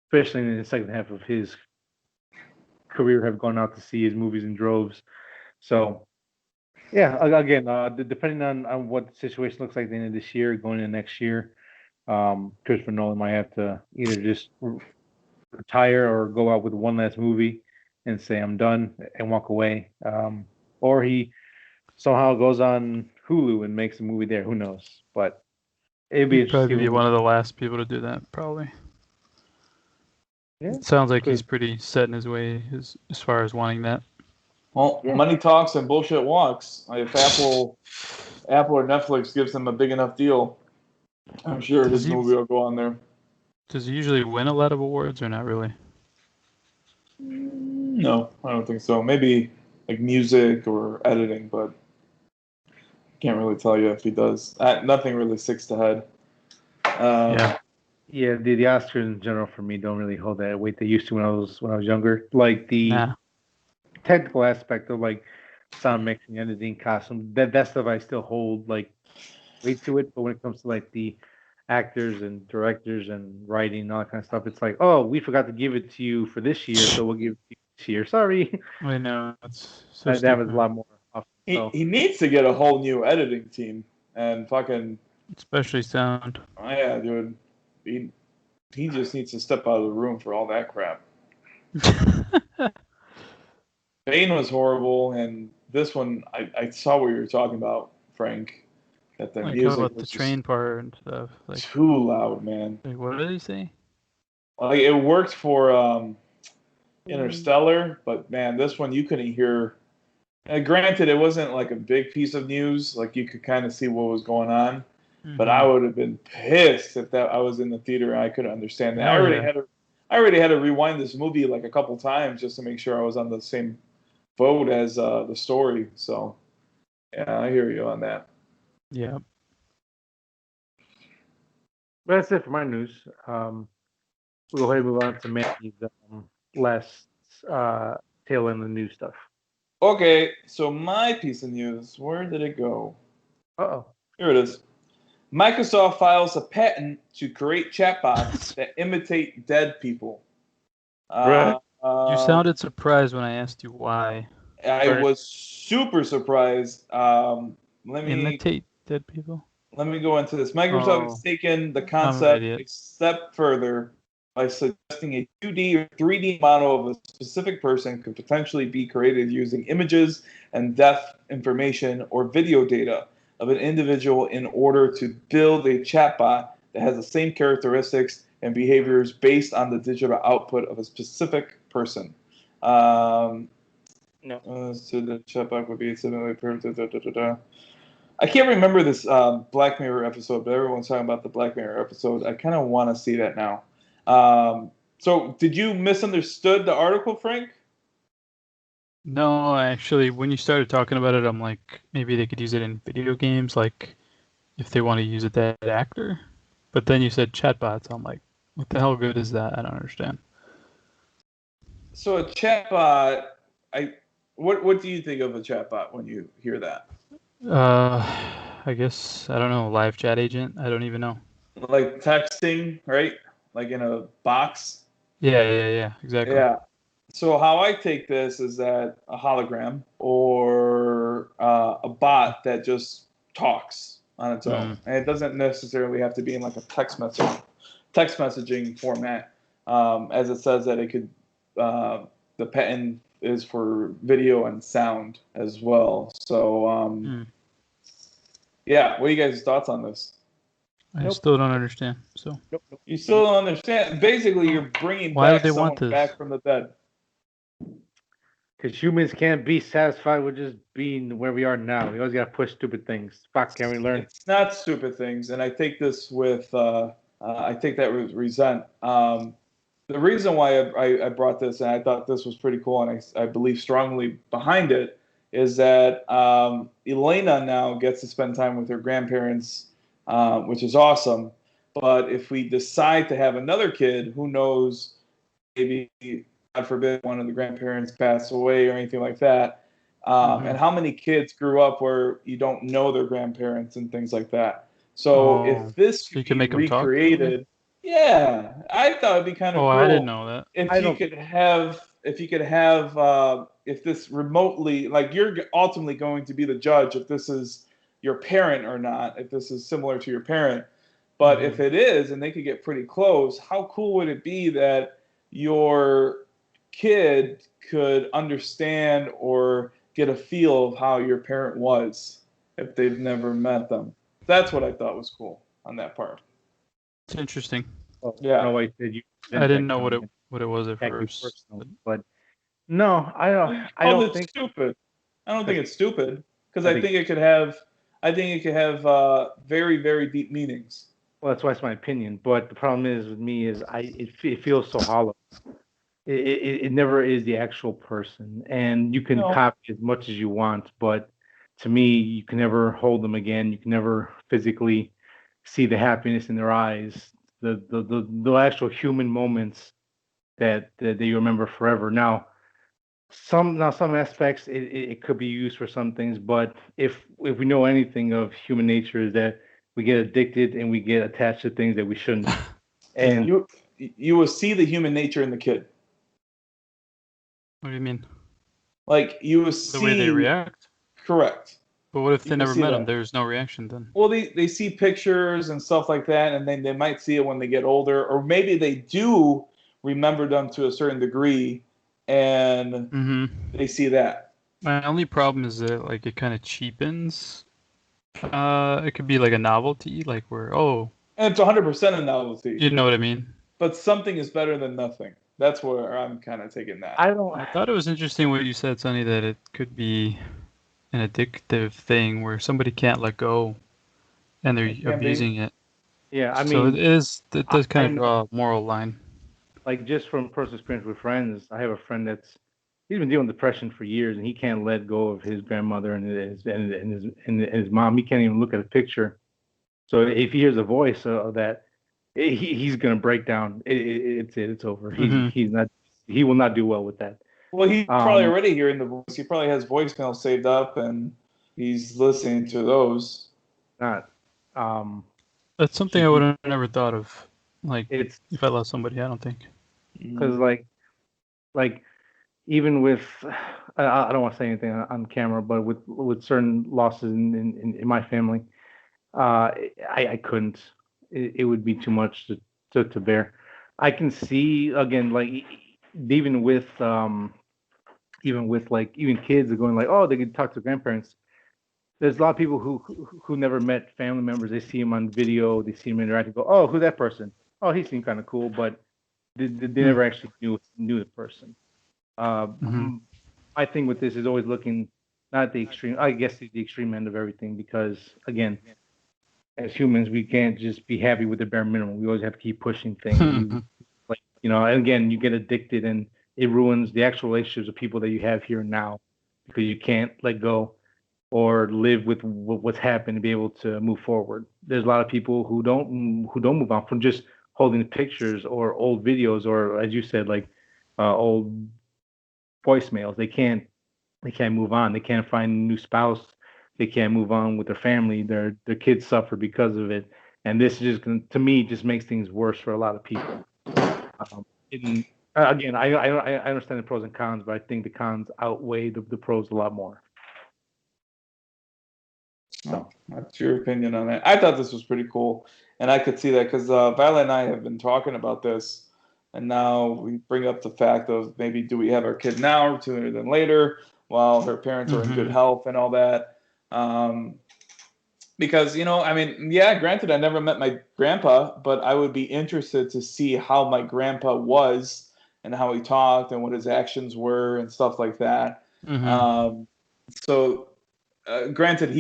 especially in the second half of his career, have gone out to see his movies in droves. So yeah, again, depending on what the situation looks like at the end of this year, going into next year, Christopher Nolan might have to either just retire or go out with one last movie and say I'm done and walk away, or he somehow goes on Hulu and makes a movie there. Who knows? But it'd be He'd interesting. probably be one of the last people to do that, probably. Yeah, It sounds like could he's pretty set in his way as far as wanting that. Well, money talks and bullshit walks. If Apple or Netflix gives them a big enough deal, I'm sure his movie will go on there. Does he usually win a lot of awards or not really? No, I don't think so. Maybe like music or editing, but can't really tell you if he does. Nothing really sticks to head. Yeah, the Oscars in general for me don't really hold that weight they used to when I was younger. Like the technical aspect of like sound mixing, editing, costume, that stuff I still hold like weight to it. But when it comes to like the actors and directors and writing and all that kind of stuff, it's like, oh, we forgot to give it to you for this year, so we'll give it to you this year. Sorry. I know, it's so that happens a lot more often. He needs to get a whole new editing team and fucking especially sound. Oh yeah, dude. He just needs to step out of the room for all that crap. Bane was horrible, and this one I saw what you were talking about, Frank. That the like music about was the train part and stuff. Like too loud, man. Like, what did he say? Like it worked for Interstellar, but man, this one you couldn't hear. Granted, it wasn't like a big piece of news. Like you could kind of see what was going on. But I would have been pissed if I was in the theater and I couldn't understand that. I already had to rewind this movie like a couple times just to make sure I was on the same boat as the story. So, yeah, I hear you on that. Yeah. But that's it for my news. We'll go ahead and move on to Manny's last tail end of the news stuff. Okay, so my piece of news, where did it go? Uh-oh. Here it is. Microsoft files a patent to create chatbots that imitate dead people. You sounded surprised when I asked you why. I was super surprised. Imitate dead people? Let me go into this. Microsoft has taken the concept a step further by suggesting a 2D or 3D model of a specific person could potentially be created using images and death information or video data of an individual in order to build a chatbot that has the same characteristics and behaviors based on the digital output of a specific person. So the chatbot would be similarly I can't remember this Black Mirror episode, but everyone's talking about the Black Mirror episode. I kind of want to see that now. So did you misunderstood the article, Frank? No, actually, when you started talking about it, I'm like, maybe they could use it in video games, like if they want to use it that actor. But then you said chatbots. I'm like, what the hell good is that? I don't understand. So a chatbot, what do you think of a chatbot when you hear that? I guess, I don't know, live chat agent? I don't even know. Like texting, right? Like in a box? Yeah, exactly. Yeah. So how I take this is that a hologram or a bot that just talks on its own, and it doesn't necessarily have to be in like a text messaging format. As it says that it could, the patent is for video and sound as well. So yeah, what are you guys' thoughts on this? I still don't understand. So you still don't understand. Basically, you're bringing back someone back from the dead. Because humans can't be satisfied with just being where we are now. We always got to push stupid things. Fuck, can we learn? It's not stupid things, and I take this with I take that with resent. The reason why I brought this, and I thought this was pretty cool, and I believe strongly behind it, is that Elena now gets to spend time with her grandparents, which is awesome. But if we decide to have another kid, who knows, maybe, God forbid, one of the grandparents pass away or anything like that. And how many kids grew up where you don't know their grandparents and things like that. So if this could be recreated, yeah, I thought it'd be kind of cool. I didn't know that. If this remotely, like you're ultimately going to be the judge if this is your parent or not, if this is similar to your parent. But if it is, and they could get pretty close, how cool would it be that your kid could understand or get a feel of how your parent was if they've never met them? That's what I thought was cool on that part. It's interesting. Yeah. I didn't know what it was at first. But No, I Oh, don't it's think. stupid. I don't think it's stupid because I I think. think it could have. I think it could have very, very deep meanings. Well, that's why it's my opinion. But the problem is with me is it feels so hollow. It never is the actual person, and you can No, copy as much as you want, but to me, you can never hold them again. You can never physically see the happiness in their eyes, the actual human moments that you remember forever. Some aspects it could be used for some things, but if we know anything of human nature is that we get addicted and we get attached to things that we shouldn't. Yeah. And you will see the human nature in the kid. What do you mean? Like you will The way they see. react? Correct. But what if You they will never see met him? that. There's no reaction then. Well, they see pictures and stuff like that, and then they might see it when they get older, or maybe they do remember them to a certain degree, and Mm-hmm. they see that. My only problem is that like it kind of cheapens. It could be like a novelty, like where And it's 100% a novelty, you know what I mean. but something is better than nothing. That's where I'm kind of taking that. I don't. I thought it was interesting what you said, Sonny, that it could be an addictive thing where somebody can't let go and they're It can be. abusing it. Yeah, I So mean, it does I kind of know, draw a moral line. like just from personal experience with friends, I have a friend he's been dealing with depression for years, and he can't let go of his grandmother and his mom. He can't even look at a picture. So if he hears a voice of that, he's gonna break down. It's over. Mm-hmm. He will not do well with that. Well, he's probably Um, already hearing the voice. He probably has voicemail saved up, and he's listening to those. not That's something I would have never thought of. Like it's if I lost somebody, I don't think. because like even with I don't want to say anything on camera, but with certain losses in my family, I couldn't. It would be too much to bear. I can see again, like even with like even kids are going like, oh, they can talk to grandparents. There's a lot of people who never met family members. They see them on video, they see them interact, and go, oh, who's that person? Oh, he seemed kind of cool, but they never actually knew the person. Uh, Mm-hmm. my thing with this is always looking not at the extreme. I guess the extreme end of everything because again, as humans, we can't just be happy with the bare minimum. We always have to keep pushing things. We like and again, you get addicted and it ruins the actual relationships of people that you have here and now because you can't let go or live with what's happened to be able to move forward. There's a lot of people who don't move on from just holding pictures or old videos or as you said like old voicemails. They can't move on. They can't find a new spouse. They can't move on with their family. Their kids suffer because of it, and this just to me just makes things worse for a lot of people. And again, I understand the pros and cons, but I think the cons outweigh the pros a lot more. So That's your opinion on that. I thought this was pretty cool, and I could see that because Violet and I have been talking about this, and now we bring up the fact of maybe do we have our kid now sooner than later while her parents are in good Mm-hmm. health and all that. Because I mean, yeah, granted, I never met my grandpa, but I would be interested to see how my grandpa was and how he talked and what his actions were and stuff like that. Mm-hmm. So granted,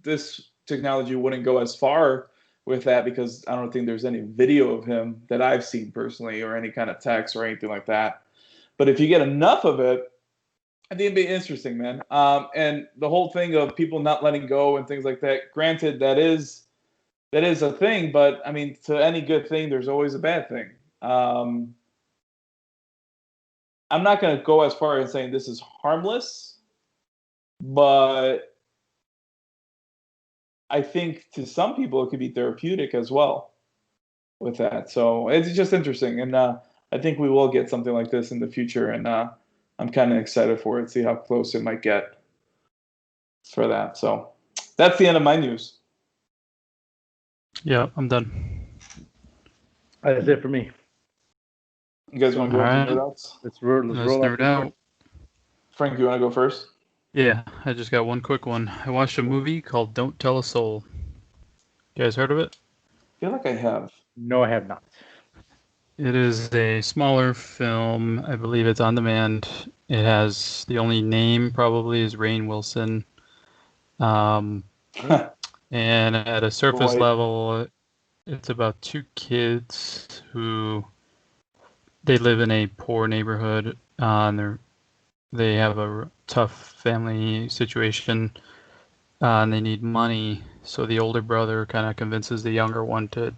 this technology wouldn't go as far with that because I don't think there's any video of him that I've seen personally or any kind of text or anything like that. But if you get enough of it, I think it'd be interesting, man. And the whole thing of people not letting go and things like that. Granted, that is a thing, but I mean, to any good thing, there's always a bad thing. I'm not going to go as far as saying this is harmless, but I think to some people it could be therapeutic as well with that. So it's just interesting, and I think we will get something like this in the future, and I'm kind of excited for it. See how close it might get for that. So that's the end of my news. Yeah, I'm done. that's it for me. You guys want to go All into right. nerd outs? Let's Let's roll nerd out. out. Frank, you want to go first? Yeah, I just got one quick one. I watched a movie called Don't Tell a Soul. You guys heard of it? I feel like I have. No, I have not. It is a smaller film. I believe it's on demand. It has the only name probably is Rainn Wilson. And at a surface Boy. level, it's about two kids who they live in a poor neighborhood. And they have a tough family situation, and they need money. So the older brother kind of convinces the younger one to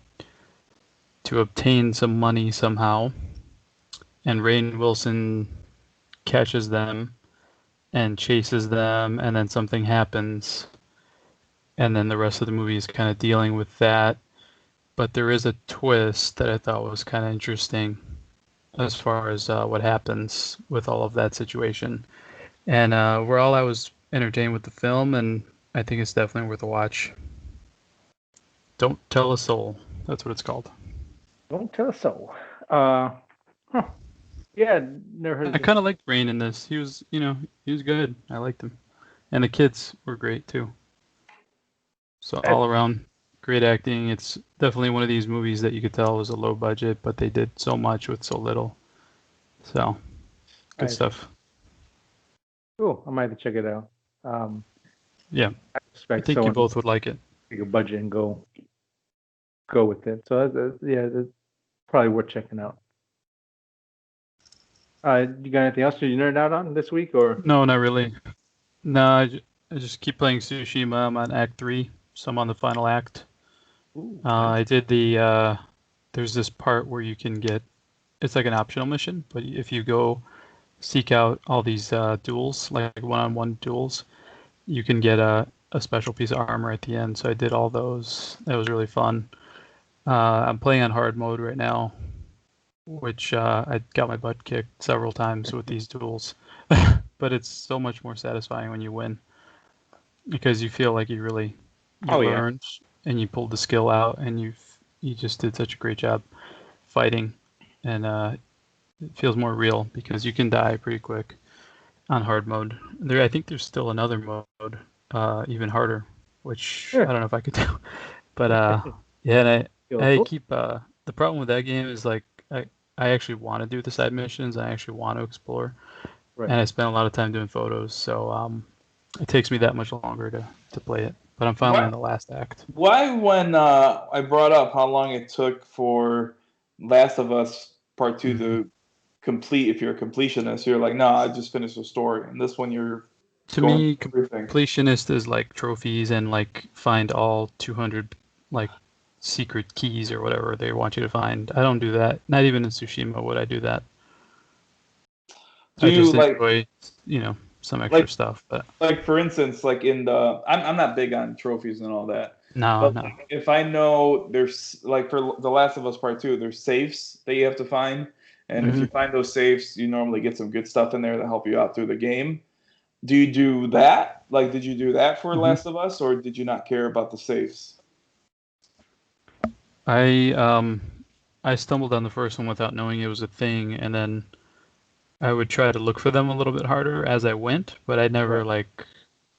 obtain some money somehow. And Rainn Wilson catches them and chases them, and then something happens. And then the rest of the movie is kind of dealing with that. But there is a twist that I thought was kind of interesting as far as what happens with all of that situation. And overall, I was entertained with the film, and I think it's definitely worth a watch. Don't Tell a Soul. That's what it's called. Don't tell a soul. Yeah, never heard of I this. kind of liked Rainn in this. He was good. I liked him. And the kids were great, too. So all around, great acting. It's definitely one of these movies that you could tell was a low budget, but they did so much with so little. So, good Nice. stuff. Cool. I might have to check it out. Yeah, I I expect think you someone both would like it. to take a budget and go with it. So that's probably worth checking out. You got anything else you nerd out on this week, or? No, not really. No, I just keep playing Tsushima. I'm on Act 3, so I'm on the final act. Ooh, I did there's this part where you can get, it's like an optional mission, but if you go seek out all these duels, like one-on-one duels, you can get a special piece of armor at the end. So I did all those. That was really fun. I'm playing on hard mode right now, which I got my butt kicked several times with these duels. But it's so much more satisfying when you win, because you feel like you learned and you pulled the skill out, and you just did such a great job fighting, and it feels more real because you can die pretty quick on hard mode. I think there's still another mode, even harder, which I don't know if I could do. But yeah, and I keep the problem with that game is like I actually want to do the side missions. I actually want to explore, Right. and I spend a lot of time doing photos. So it takes me that much longer to play it. But I'm finally on the last act. Why, when I brought up how long it took for Last of Us Part 2 to complete, if you're a completionist, you're like, no, I just finished the story. And this one, you're To going me, through everything. completionist is like trophies and like find all 200 like secret keys or whatever they want you to find. I don't do that. Not even in Tsushima would I do that. Do I you just like, enjoy, some extra stuff. But like for instance, like in the, I'm not big on trophies and all that. no. Like, if I know there's, like for The Last of Us Part 2, there's safes that you have to find. And if you find those safes, you normally get some good stuff in there to help you out through the game. Do you do that? Like, did you do that for Last of Us, or did you not care about the safes? I stumbled on the first one without knowing it was a thing, and then I would try to look for them a little bit harder as I went, but I never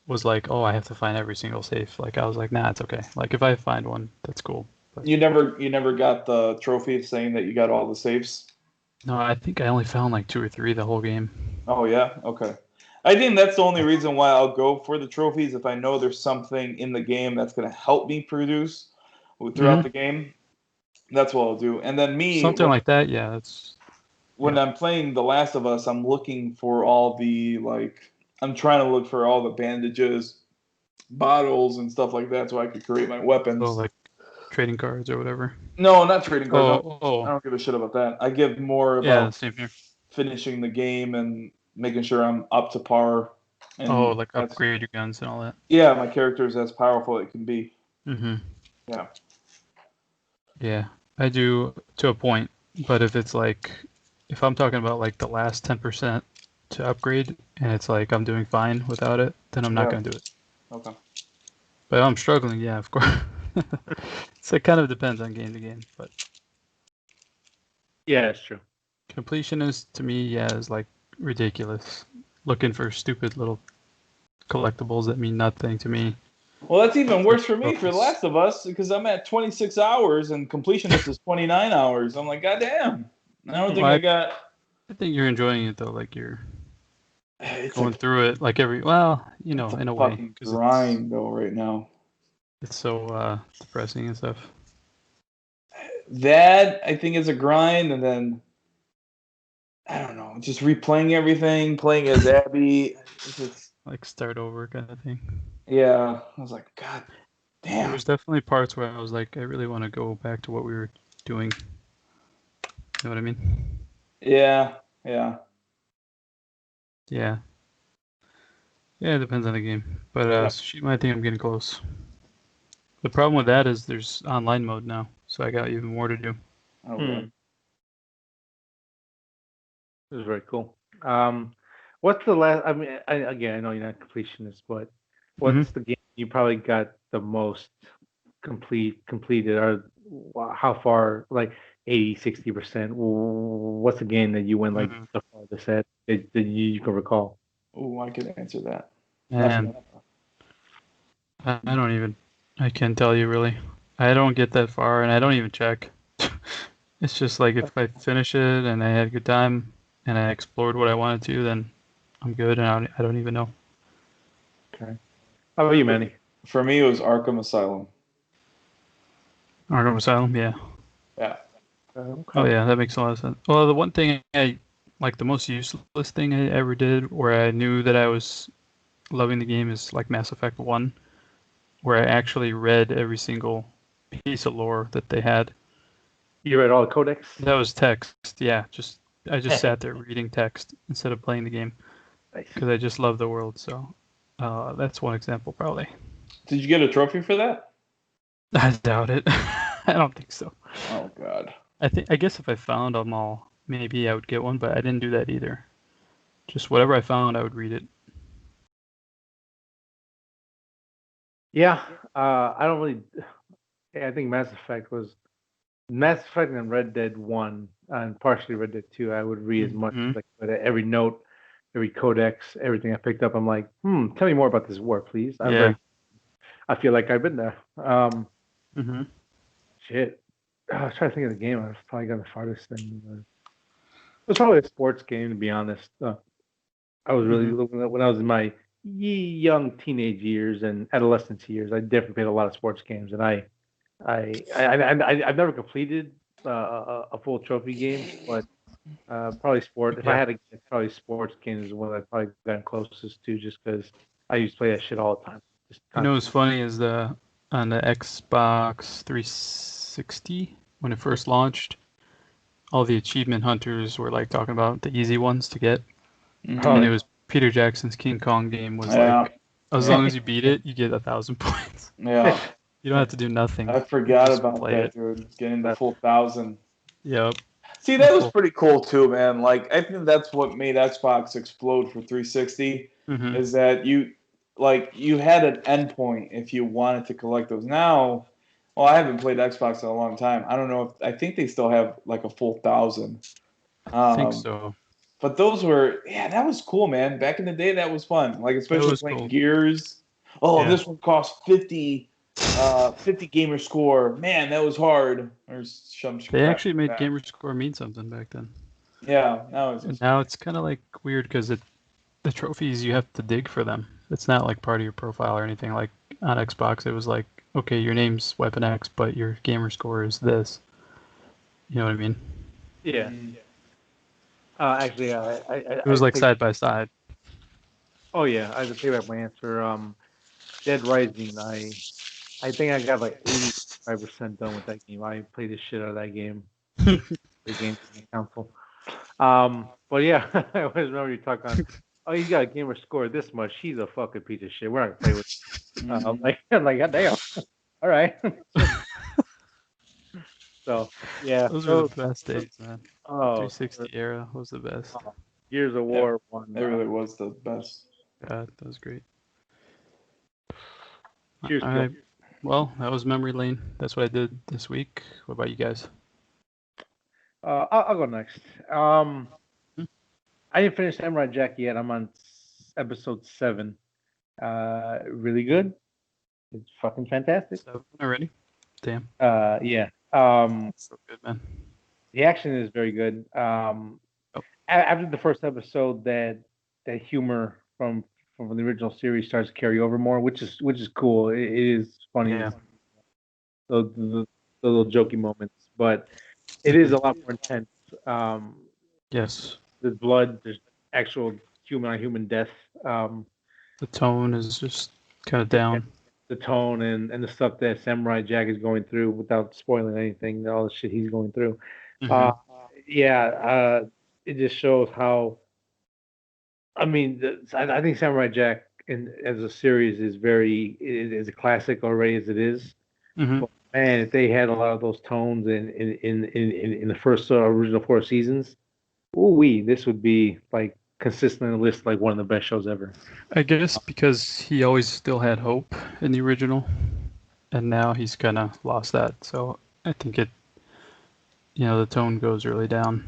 was like, oh, I have to find every single safe. Like I was like, nah, it's okay. Like if I find one, that's cool. But You never got the trophy saying that you got all the safes? no, I think I only found like 2 or 3 the whole game. Oh yeah, okay. I think that's the only reason why I'll go for the trophies, if I know there's something in the game that's going to help me produce throughout the game. That's what I'll do. And then Something like that, yeah. That's when I'm playing The Last of Us, I'm looking for all the, like, I'm trying to look for all the bandages, bottles, and stuff like that, so I could create my weapons. like trading cards or whatever. No, not trading cards. Oh. I don't give a shit about that. I give more about Same here. finishing the game and making sure I'm up to par. And like upgrade your guns and all that. Yeah, my character is as powerful as it can be. Yeah. Yeah, I do to a point, but if I'm talking about like the last 10% to upgrade, and it's like I'm doing fine without it, then I'm not going to do it. Okay. But if I'm struggling, yeah, of course. So it kind of depends on game to game, but yeah, that's true. completionist to me, is like ridiculous. Looking for stupid little collectibles that mean nothing to me. Well, that's even worse for me for The Last of Us because I'm at 26 hours and completionist is 29 hours. I'm like, goddamn. I don't think I got. I think you're enjoying it though. Like you're It's going through it like in a way. Fucking grind though right now. It's so depressing and stuff. That I think is a grind, and then I don't know, just replaying everything, playing as Abby. Just, Like start over kind of thing. yeah, I was like, God damn. There was definitely parts where I was like, I really want to go back to what we were doing. You know what I mean? Yeah. Yeah. Yeah, it depends on the game. But Tsushima, I think I'm getting close. The problem with that is there's online mode now, so I got even more to do. Okay. This is very cool. What's the last? I mean, I know you're not a completionist, but what's the game you probably got the most completed, or how far? Like 80, 60%. What's the game that you went like the farthest at that you can recall? Oh, I could answer that. Man, I don't even. I can't tell you really. I don't get that far, and I don't even check. It's just like if I finish it and I had a good time and I explored what I wanted to, then I'm good, and I don't even know. Okay. How about you, Manny? For me, it was Arkham Asylum. Arkham Asylum, yeah. Yeah. Okay. Oh yeah, that makes a lot of sense. Well, the one thing the most useless thing I ever did, where I knew that I was loving the game, is like Mass Effect 1, where I actually read every single piece of lore that they had. You read all the codex? That was text, yeah. I just sat there reading text instead of playing the game because I just love the world. So that's one example, probably. Did you get a trophy for that? I doubt it. I don't think so. Oh God. I guess if I found them all, maybe I would get one, but I didn't do that either. Just whatever I found, I would read it. Yeah, I don't really. I think Mass Effect and Red Dead 1 and partially Red Dead 2. I would read as much as I could. Every note, every codex, everything I picked up. I'm like, tell me more about this war, please. I feel like I've been there. Shit. I was trying to think of the game. I was probably got the farthest thing. It was probably a sports game, to be honest. I was really when I was in my young teenage years and adolescence years. I definitely played a lot of sports games, and I've never completed a full trophy game, but probably sport. If I had to get, probably sports games is one I've probably gotten closest to, just because I used to play that shit all the time. You know what's funny is on the Xbox 360 when it first launched, all the achievement hunters were like talking about the easy ones to get, and it was Peter Jackson's King Kong game was like, as long as you beat it, you get 1,000 points. Yeah. You don't have to do nothing. I forgot about that, dude. Getting the full 1,000. Yep. See, that was pretty cool too, man. Like, I think that's what made Xbox explode for 360 is that you had an endpoint if you wanted to collect those. Now, well, I haven't played Xbox in a long time. I don't know I think they still have like a full 1,000. I think so. But those were, that was cool, man. Back in the day, that was fun. Like, especially playing Gears. Oh, this one cost 50 gamer score. Man, that was hard. Or some they actually made gamer score mean something back then. Yeah, now it's kind of like weird because the trophies you have to dig for them. It's not like part of your profile or anything. Like on Xbox, it was like, okay, your name's Weapon X, but your gamer score is this. You know what I mean? Yeah. Actually, it was like side by side. Oh yeah, I have to take back my answer. Dead Rising. I think I got like 85% done with that game. I played the shit out of that game. The game console. But yeah, I always remember you talk on. Oh, he's got a gamer score this much. He's a fucking piece of shit. We're not gonna play with. I'm like, God damn. All right. So yeah, those were the best days, man. Oh, 360 era was the best. Gears of War one. It really was the best. Yeah, that was great. Cheers, all right. Well, that was memory lane. That's what I did this week. What about you guys? I'll go next. I didn't finish Samurai Jack yet. I'm on episode 7. Really good. It's fucking fantastic. 7 already? Damn. Yeah. So good, man. The action is very good. After the first episode, that humor from the original series starts to carry over more, which is cool. It is funny, Yeah. the little jokey moments, but it is a lot more intense. Yes. There's blood. There's actual human on human death. The tone is just kind of down. The tone and the stuff that Samurai Jack is going through, without spoiling anything, all the shit he's going through. Mhm. It just shows how. I mean, I think Samurai Jack as a series is a classic already as it is. Mhm. But man, if they had a lot of those tones in the first original 4 seasons, this would be like consistent on the list, like one of the best shows ever. I guess because he always still had hope in the original, and now he's kind of lost that. So I think the tone goes really down.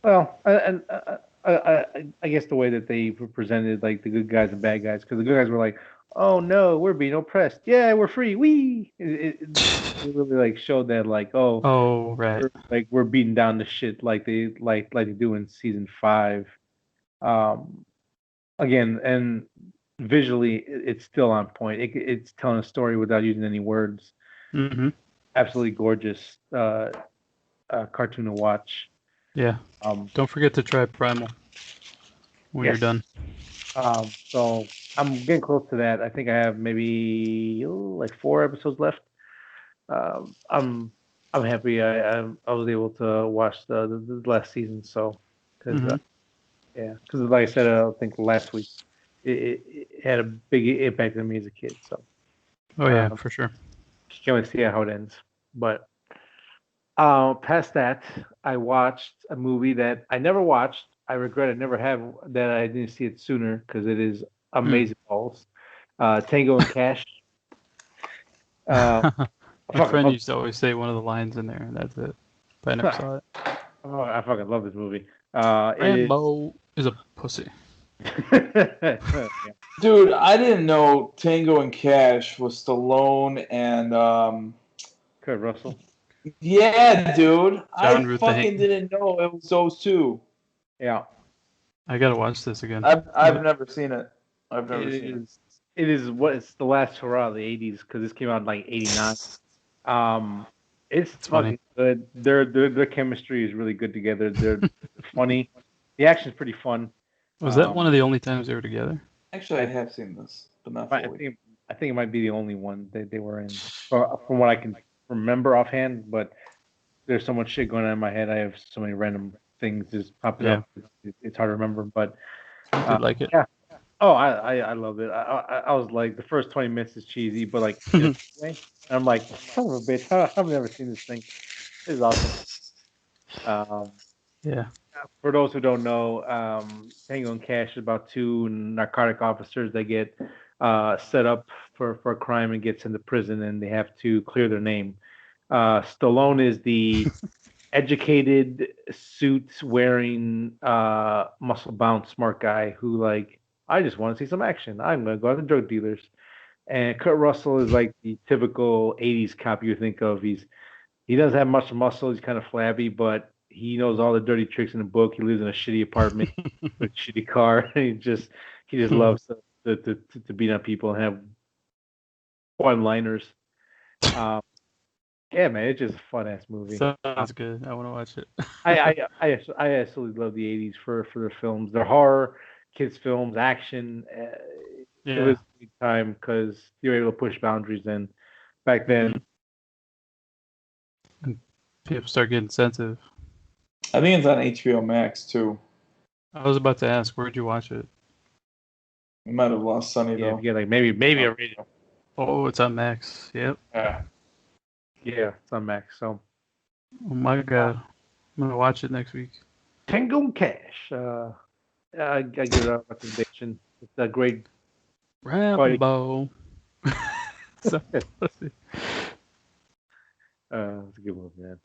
Well, I guess the way that they presented like the good guys and bad guys, because the good guys were like, "Oh no, we're being oppressed. Yeah, we're free. It really like showed that like, oh, Oh, right. we're beating down the shit like they do in season 5. Again, and visually, it's still on point. It's telling a story without using any words. Mhm. Absolutely gorgeous cartoon to watch. Yeah. Don't forget to try Primal when you're done. So I'm getting close to that. I think I have maybe like 4 episodes left. I'm happy I was able to watch the last season. So because because like I said, I think last week it had a big impact on me as a kid. So Oh yeah, for sure. can't wait to see how it ends. But past that, I watched a movie that I never watched. I regret I never have that I didn't see it sooner because it is amazing balls. Tango and Cash. My friend used to always say one of the lines in there, and that's it. But I never saw it. Oh, I fucking love this movie. Rambo is a pussy. Yeah. Dude, I didn't know Tango and Cash was Stallone and Kurt Russell. yeah, dude. I John Ruth fucking didn't know it was those two. Yeah. I gotta watch this again. I've never seen it. I've never seen it. It is it's the last hurrah of the '80s because this came out in like '89. It's fucking funny. good. Their chemistry is really good together. They're funny. The action's pretty fun. Was that one of the only times they were together? Actually, I have seen this, but not fully. I think it might be the only one they were in, from what I can remember offhand. But there's so much shit going on in my head. I have so many random things just popping up. It's hard to remember. But I did like it. Yeah. Oh, I love it. I was like, the first 20 minutes is cheesy, but like, and I'm like, son of a bitch, I've never seen this thing. This is awesome. Yeah. For those who don't know, Tango and Cash is about 2 narcotic officers that get set up for a crime and get sent to prison, and they have to clear their name. Stallone is the educated, suit-wearing, muscle-bound, smart guy who, like, I just want to see some action. I'm going to go out to drug dealers. And Kurt Russell is like the typical 80s cop you think of. He doesn't have much muscle. He's kind of flabby, but he knows all the dirty tricks in the book. He lives in a shitty apartment with a shitty car. He just loves to beat on people and have one-liners. Yeah, man, it's just a fun-ass movie. Sounds good. I want to watch it. I absolutely love the '80s for their films. Their horror, kids films, action. It was a good time because you were able to push boundaries then. Back then, and people start getting sensitive. I think it's on HBO Max too. I was about to ask, where'd you watch it? We might have lost Sunny though. Yeah, like maybe a radio. Oh, it's on Max. Yep. Yeah, it's on Max. So, oh my god, I'm gonna watch it next week. Tango and Cash. I give it a recommendation. It's a great Rambo. So, it's a good movie, man.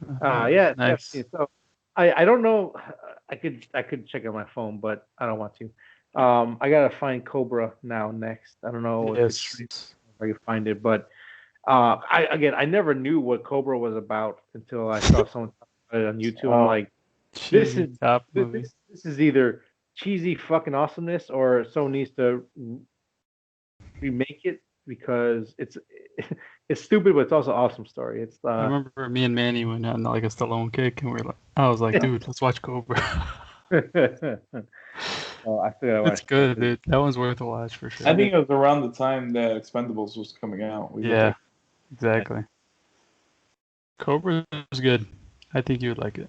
Yeah, nice. So I don't know. I could check on my phone, but I don't want to. I gotta find Cobra now next. I don't know if I can find it, but I never knew what Cobra was about until I saw someone talk about it on YouTube. I'm Oh. like, this Cheesy is cop this, movies. this is either cheesy fucking awesomeness or someone needs to remake it because it's stupid, but it's also an awesome story. It's I remember me and Manny went on like a Stallone kick, and I was like, dude, let's watch Cobra. Oh, I still gotta watch It's good, dude. That one's worth a watch for sure. I think it was around the time that Expendables was coming out. Yeah, exactly. Cobra is good. I think you would like it.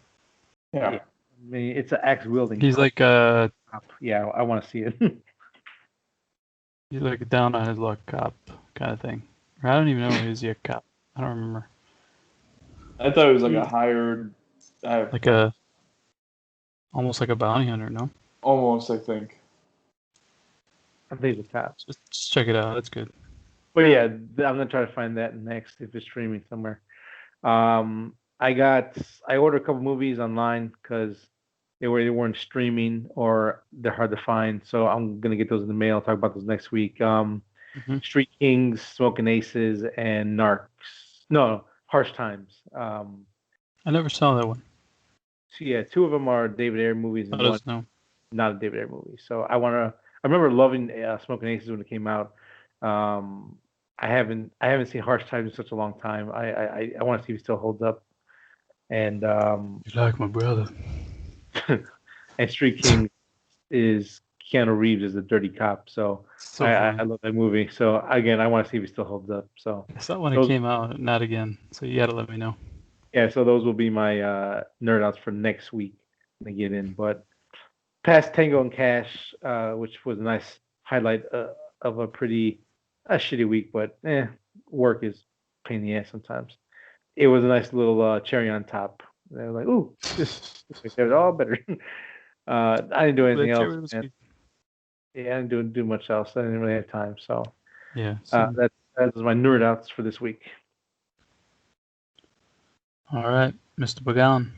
Yeah. I mean, it's an axe wielding. He's like cop. Yeah, I want to see it. he's like a down on his luck cop kind of thing. Or I don't even know is he a cop. I don't remember. I thought it was like a hired, Like almost like a bounty hunter, no? almost, I think. I think it's a cop. Just check it out. It's good. But yeah, I'm gonna try to find that next if it's streaming somewhere. I ordered a couple movies online because they weren't streaming or they're hard to find. So I'm gonna get those in the mail. I'll talk about those next week. Street Kings, Smoking Aces, and Narcs. No, Harsh Times. I never saw that one. So yeah, two of them are David Ayer movies and one No. not a David Ayer movie. So I remember loving Smoking Aces when it came out. I haven't seen Harsh Times in such a long time. I want to see if it still holds up. And You like my brother. and Street King is Keanu Reeves as a dirty cop. So I love that movie. So again, I want to see if it still holds up. So I saw when it came out, not again. So you got to let me know. yeah, so those will be my nerd outs for next week when I get in. But past Tango and Cash, which was a nice highlight of a pretty shitty week, but work is a pain in the ass sometimes. It was a nice little cherry on top. They were like, ooh, this makes it all better. I didn't do anything else. Man. Yeah, I didn't do much else. I didn't really have time. So yeah, that was my nerd outs for this week. All right, Mr. Bagan.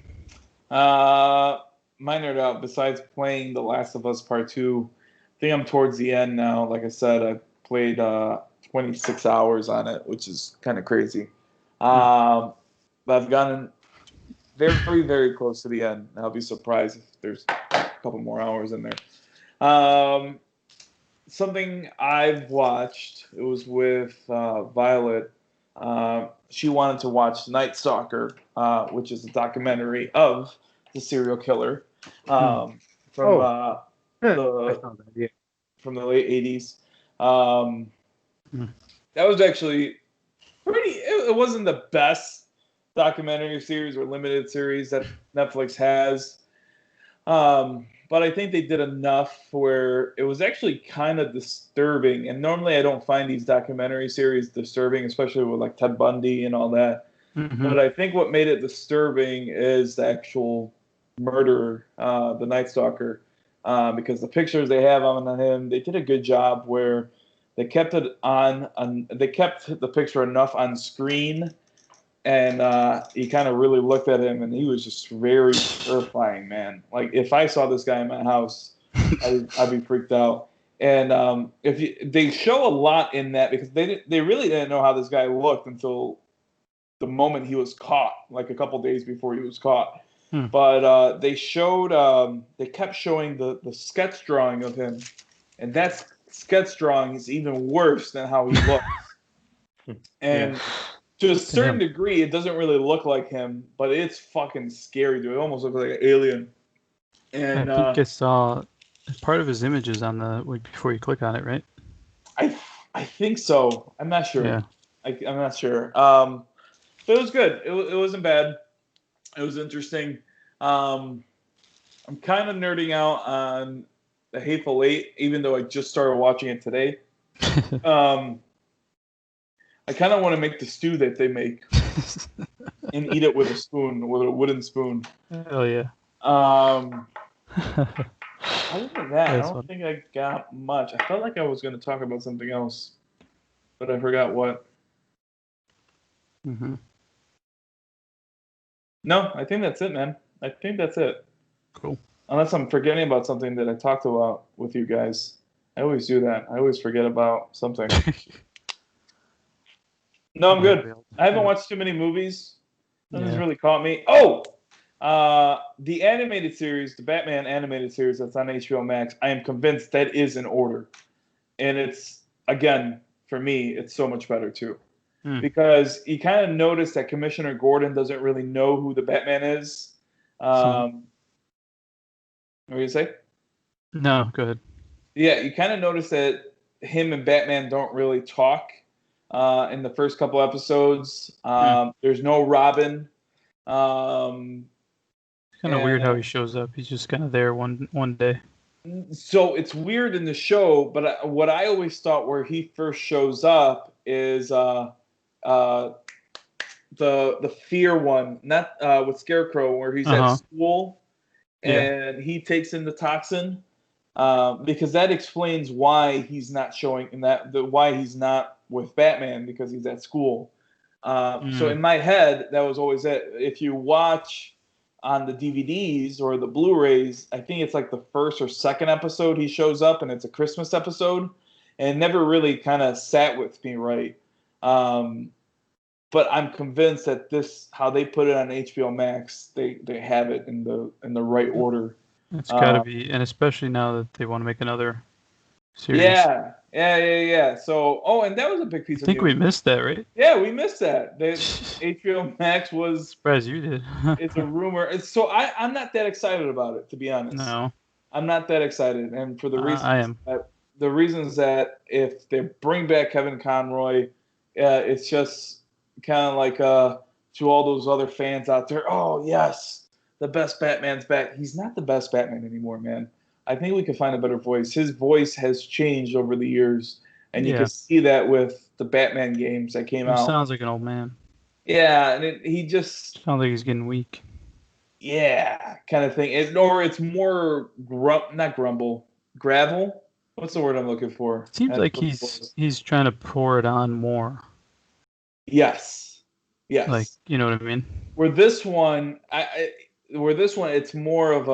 My nerd out, besides playing The Last of Us Part 2, I think I'm towards the end now. Like I said, I played 26 hours on it, which is kind of crazy. But I've gotten very, very close to the end. I'll be surprised if there's a couple more hours in there. Something I've watched, it was with Violet. She wanted to watch Nightstalker, which is a documentary of the serial killer from from the late 80s. That was actually pretty. It wasn't the best documentary series or limited series that Netflix has, but I think they did enough where it was actually kind of disturbing. And normally I don't find these documentary series disturbing, especially with like Ted Bundy and all that. But I think what made it disturbing is the actual murderer, the Nightstalker, because the pictures they have on him, they did a good job where they kept it they kept the picture enough on screen, and he kind of really looked at him, and he was just very terrifying, man. Like if I saw this guy in my house, I'd be freaked out. And they show a lot in that because they really didn't know how this guy looked until the moment he was caught, like a couple days before he was caught. But they kept showing the sketch drawing of him, and that sketch drawing is even worse than how he looks. And to a certain degree, it doesn't really look like him, but it's fucking scary, dude. It almost looks like an alien. And I think I saw part of his images on before you click on it, right? I think so. I'm not sure. Yeah. I'm not sure. But it was good. It wasn't bad. It was interesting. I'm kind of nerding out on the Hateful Eight, even though I just started watching it today. I kind of want to make the stew that they make and eat it with a wooden spoon. Oh yeah. Other than that, I don't funny. think I got much. I felt like I was going to talk about something else, but I forgot what. No, I think that's it, man. I think that's it. Cool. Unless I'm forgetting about something that I talked about with you guys. I always do that. I always forget about something. No, I'm Yeah, good. I haven't watched too many movies. Nothing's Yeah. really caught me. Oh, the animated series, the Batman animated series that's on HBO Max. I am convinced that is in order, and it's again for me, it's so much better too, because you kind of notice that Commissioner Gordon doesn't really know who the Batman is. What do you say? No, go ahead. Yeah, you kind of notice that him and Batman don't really talk in the first couple episodes. There's no Robin. It's kind of weird how he shows up. He's just kind of there one day. So it's weird in the show, but what I always thought where he first shows up is the Fear one, not with Scarecrow, where he's at school and he takes in the toxin. Because that explains why he's not showing why he's not with Batman, because he's at school. So in my head, that was always it. If you watch on the DVDs or the Blu-rays, I think it's like the first or second episode he shows up, and it's a Christmas episode, and it never really kind of sat with me right. But I'm convinced that how they put it on HBO Max, they have it in the right order. It's got to be, and especially now that they want to make another series. Yeah. So, and that was a big piece of news. I think we missed that, right? Yeah, we missed that. HBO Max was... Surprised you did. It's a rumor. I'm not that excited about it, to be honest. No. I'm not that excited, and for the reasons I am. The reasons that if they bring back Kevin Conroy, it's just kind of like to all those other fans out there, oh, yes, the best Batman's back. He's not the best Batman anymore, man. I think we could find a better voice. His voice has changed over the years, and you can see that with the Batman games that came out. He sounds like an old man. Yeah, and he just... sounds like he's getting weak. Yeah, kind of thing. Or it's more not grumble, gravel. What's the word I'm looking for? It seems like he's trying to pour it on more. Yes. Like, you know what I mean? Where this one, it's more of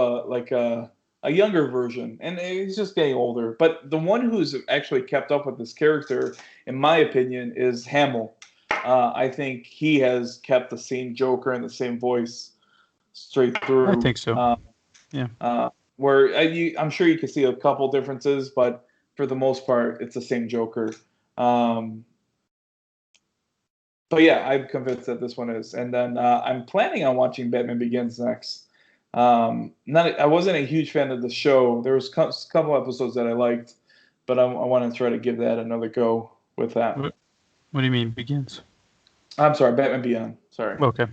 a younger version, and he's just getting older. But the one who's actually kept up with this character, in my opinion, is Hamill. I think he has kept the same Joker and the same voice straight through. I think so. Where I'm sure you can see a couple differences, but for the most part, it's the same Joker. But yeah, I'm convinced that this one is. And then I'm planning on watching Batman Begins next. I wasn't a huge fan of the show. There was a couple episodes that I liked, but I want to try to give that another go with that. What do you mean Begins? I'm sorry, Batman Beyond. Sorry. Okay.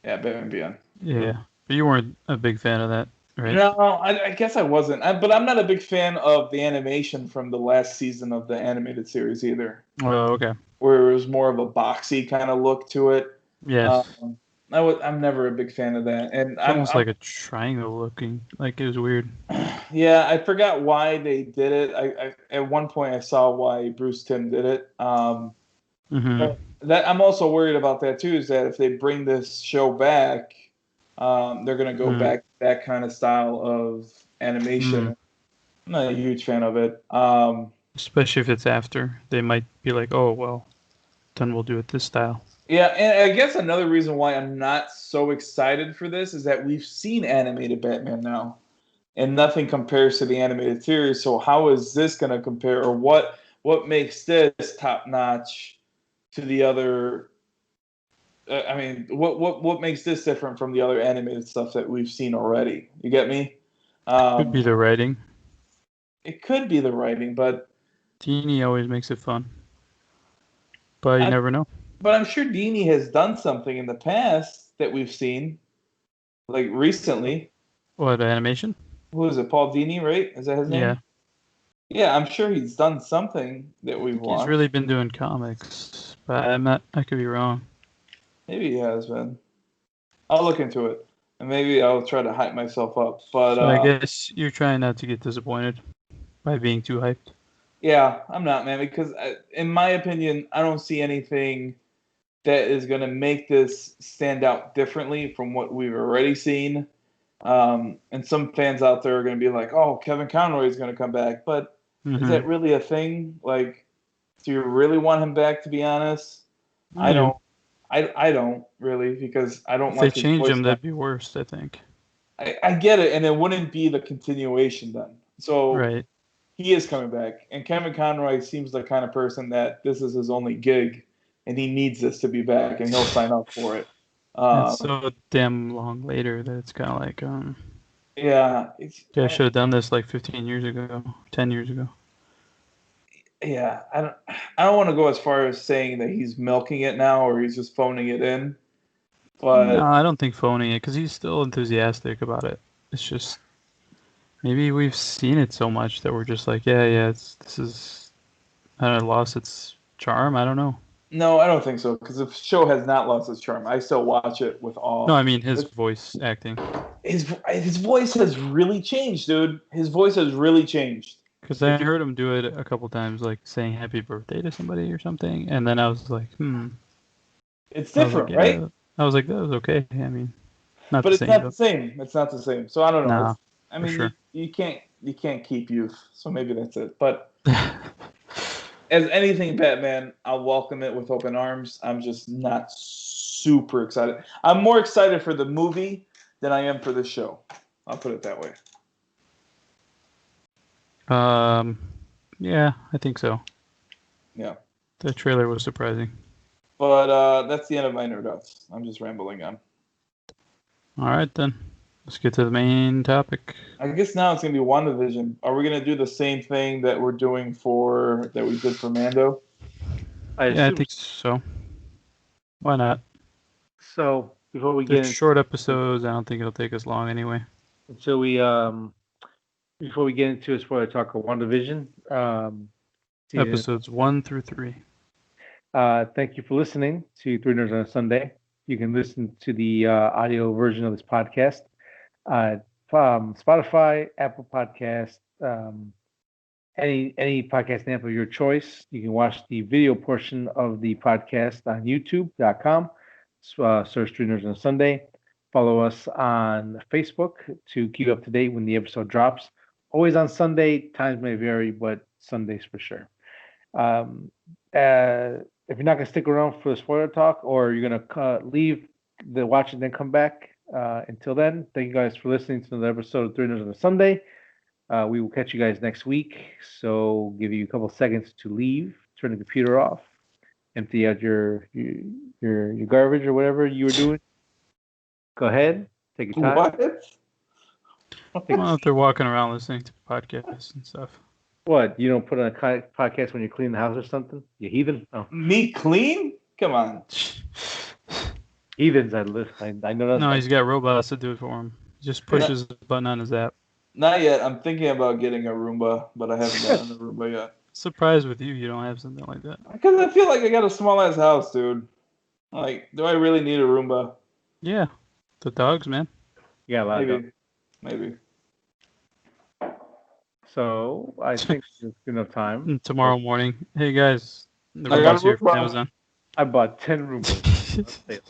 Yeah, Batman Beyond. Yeah, but you weren't a big fan of that, right? No, I guess I wasn't. But I'm not a big fan of the animation from the last season of the animated series either. Oh, okay. Where it was more of a boxy kind of look to it. Yes. I'm never a big fan of that, and it's almost like a triangle looking. Like, it was weird. Yeah, I forgot why they did it. I at one point I saw why Bruce Timm did it. That I'm also worried about that too. Is that if they bring this show back, they're gonna go back to that kind of style of animation. I'm not a huge fan of it. Especially if it's after. They might be like, oh, well, then we'll do it this style. Yeah, and I guess another reason why I'm not so excited for this is that we've seen animated Batman now, and nothing compares to the animated series. So how is this going to compare, or what makes this top notch to the other? What makes this different from the other animated stuff that we've seen already? You get me? Could be the writing. It could be the writing, but Dini always makes it fun. But you never know. But I'm sure Dini has done something in the past that we've seen, like recently. What, animation? Who is it? Paul Dini, right? Is that his name? Yeah. Yeah, I'm sure he's done something that we've watched. He's really been doing comics, but I could be wrong. Maybe he has been. I'll look into it, and maybe I'll try to hype myself up. But so I guess you're trying not to get disappointed by being too hyped. Yeah, I'm not, man, because in my opinion, I don't see anything that is going to make this stand out differently from what we've already seen. And some fans out there are going to be like, oh, Kevin Conroy is going to come back. But is that really a thing? Like, do you really want him back, to be honest? I don't. I don't really, because I don't If they like his change voice. him, that'd be worse, I think. I get it, and it wouldn't be the continuation then. So Right. he is coming back, and Kevin Conroy seems the kind of person that this is his only gig, and he needs this to be back, and he'll sign up for it. It's so damn long later that it's kind of like, Yeah, I should have done this like 15 years ago, 10 years ago. yeah. I don't want to go as far as saying that he's milking it now or he's just phoning it in, but No, I don't think phoning it, because he's still enthusiastic about it. It's just maybe we've seen it so much that we're just like, yeah, I don't know, lost its charm. I don't know. no, I don't think so, because the show has not lost its charm. I still watch it with awe. No, I mean his voice acting. His voice has really changed, dude. His voice has really changed. Because I heard him do it a couple times, like saying happy birthday to somebody or something, and then I was like, It's different, right? I was like, that was okay. I mean, not but the it's same. not the same. It's not the same. So I don't know. Nah, I mean, sure. you can't keep youth. So maybe that's it. But as anything Batman, I'll welcome it with open arms. I'm just not super excited. I'm more excited for the movie than I am for the show. I'll put it that way. Yeah, I think so. Yeah. The trailer was surprising. But that's the end of my nerd outs. I'm just rambling on. All right, then. Let's get to the main topic. I guess now it's going to be WandaVision. Are we going to do the same thing that we did for Mando? I think so. Why not? So before we They're get short episodes, I don't think it'll take us long anyway. before we get into a spoiler talk of WandaVision, Episodes 1 through 3. thank you for listening to Three Nerds on a Sunday. You can listen to the audio version of this podcast from Spotify, Apple Podcast, any podcast app of your choice. You can watch the video portion of the podcast on YouTube.com. Search Three Nerds on a Sunday. Follow us on Facebook to keep up to date when the episode drops. Always on Sunday. Times may vary, but Sundays for sure. If you're not going to stick around for the spoiler talk, or you're going to leave the watch and then come back, until then, thank you guys for listening to another episode of Three Nerds on a Sunday. We will catch you guys next week. So give you a couple seconds to leave, turn the computer off, empty out your garbage or whatever you were doing. Go ahead, take your time. What? Well, if they're walking around listening to podcasts and stuff. What? You don't put on a podcast when you clean the house or something? You heathen? Oh. Me clean? Come on. Heathens, I know that. No, he's got robots to do it for him. He just pushes the button on his app. Not yet. I'm thinking about getting a Roomba, but I haven't gotten a Roomba yet. Surprised with you don't have something like that. Because I feel like I got a small ass house, dude. Like, do I really need a Roomba? Yeah, the dogs, man. You got a lot of dogs. Maybe. So I think it's enough time. Tomorrow morning, hey guys, the I got robots a here from Roomba. Amazon. I bought 10 Roombas.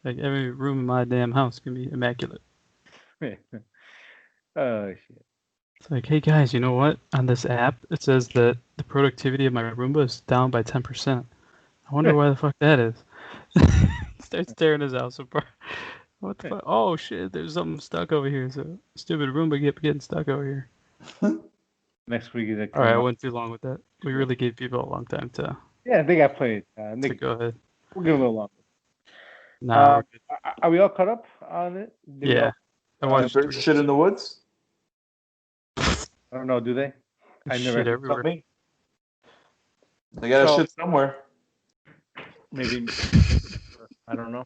Like every room in my damn house can be immaculate. Oh shit! It's like, hey guys, you know what? On this app, it says that the productivity of my Roomba is down by 10%. I wonder why the fuck that is. Starts tearing his house apart. What the fuck? Oh shit! There's something stuck over here. So stupid Roomba getting stuck over here. Next week is all right. I went too long with that. We really gave people a long time to. Yeah, I think I played. To go ahead. We'll give a little longer. Nah. Are we all caught up on it? Yeah. I watched shit in the woods. I don't know. Do they? I never shit everywhere. They gotta shit somewhere. Maybe. I don't know.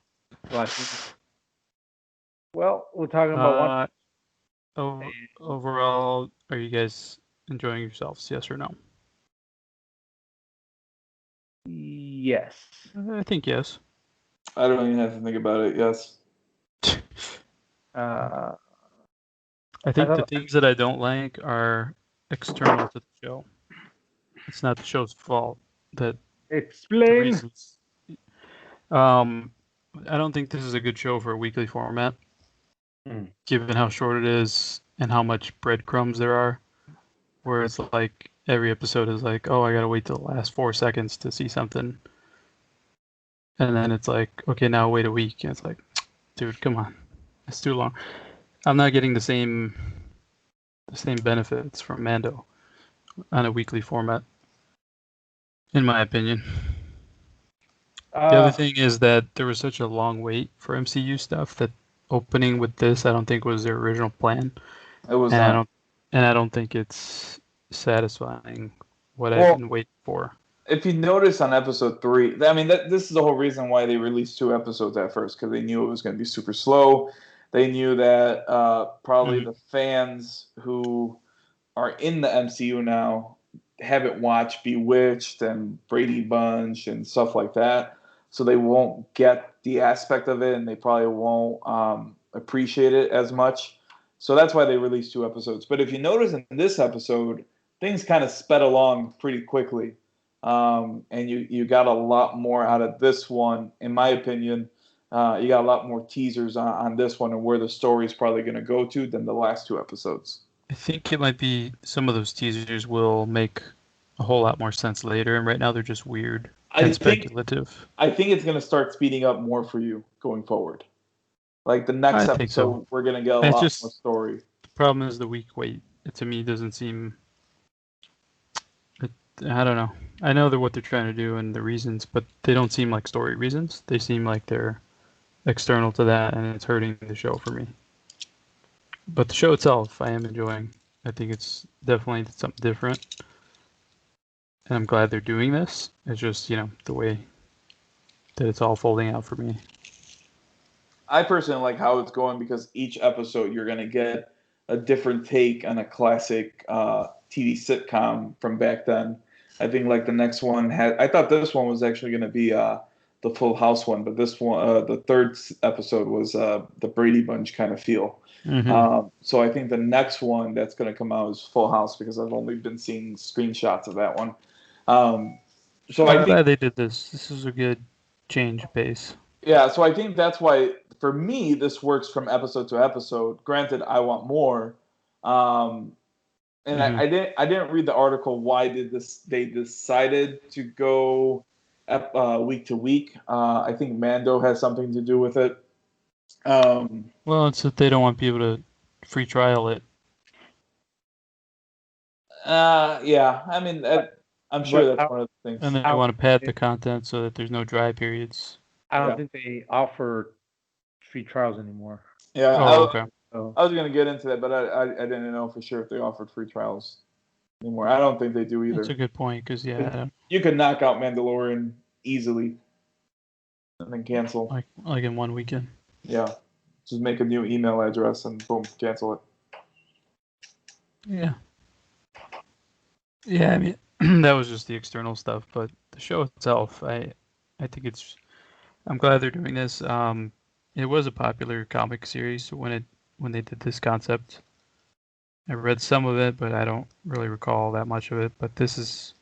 Well, we're talking about one. Overall, are you guys enjoying yourselves? Yes or no? Yes. I think yes. I don't even have to think about it. Yes. I think the things that I don't like are external to the show. It's not the show's fault. Explain. I don't think this is a good show for a weekly format, given how short it is and how much breadcrumbs there are. Where it's like every episode is like, oh, I gotta wait till the last 4 seconds to see something. and then it's like, okay, now wait a week, and it's like, dude, come on, it's too long. I'm not getting the same benefits from Mando on a weekly format, in my opinion. The other thing is that there was such a long wait for MCU stuff that opening with this, I don't think was their original plan. It was and not. I don't think it's satisfying what I've Well, been waiting for. if you notice on episode 3, I mean, this is the whole reason why they released 2 episodes at first, because they knew it was going to be super slow. They knew that probably the fans who are in the MCU now haven't watched Bewitched and Brady Bunch and stuff like that, so they won't get the aspect of it, and they probably won't appreciate it as much. So that's why they released 2 episodes. But if you notice in this episode, things kind of sped along pretty quickly. And you got a lot more out of this one, in my opinion. You got a lot more teasers on this one and where the story is probably going to go to than the last 2 episodes. I think it might be some of those teasers will make a whole lot more sense later, and right now they're just weird and speculative. I think it's going to start speeding up more for you going forward. Like the next episode, we're going to get a lot more story. The problem is the week wait. It, to me, doesn't seem... I don't know. I know what they're trying to do and the reasons, but they don't seem like story reasons. They seem like they're external to that, and it's hurting the show for me. But the show itself, I am enjoying. I think it's definitely something different. And I'm glad they're doing this. It's just, the way that it's all folding out for me. I personally like how it's going because each episode you're going to get a different take on a classic TV sitcom from back then. I think like the next one I thought this one was actually going to be the Full House one, but this one, the third episode was the Brady Bunch kind of feel. Mm-hmm. So I think the next one that's going to come out is Full House because I've only been seeing screenshots of that one. So I'm glad they did this. This is a good change pace. Yeah, so I think that's why for me this works from episode to episode. Granted, I want more, and I didn't read the article. Why they decided to go week to week? I think Mando has something to do with it. Well, it's that they don't want people to free trial it. Yeah, I mean, I'm sure that's one of the things. And they want to pad the content so that there's no dry periods. I don't think they offer free trials anymore. Yeah, okay. I was going to get into that, but I didn't know for sure if they offered free trials anymore. I don't think they do either. That's a good point, because, you could knock out Mandalorian easily and then cancel. Like in one weekend. Yeah. Just make a new email address and boom, cancel it. Yeah. Yeah, I mean, that was just the external stuff, but the show itself, I think I'm glad they're doing this. It was a popular comic series when they did this concept. I read some of it, but I don't really recall that much of it. But this is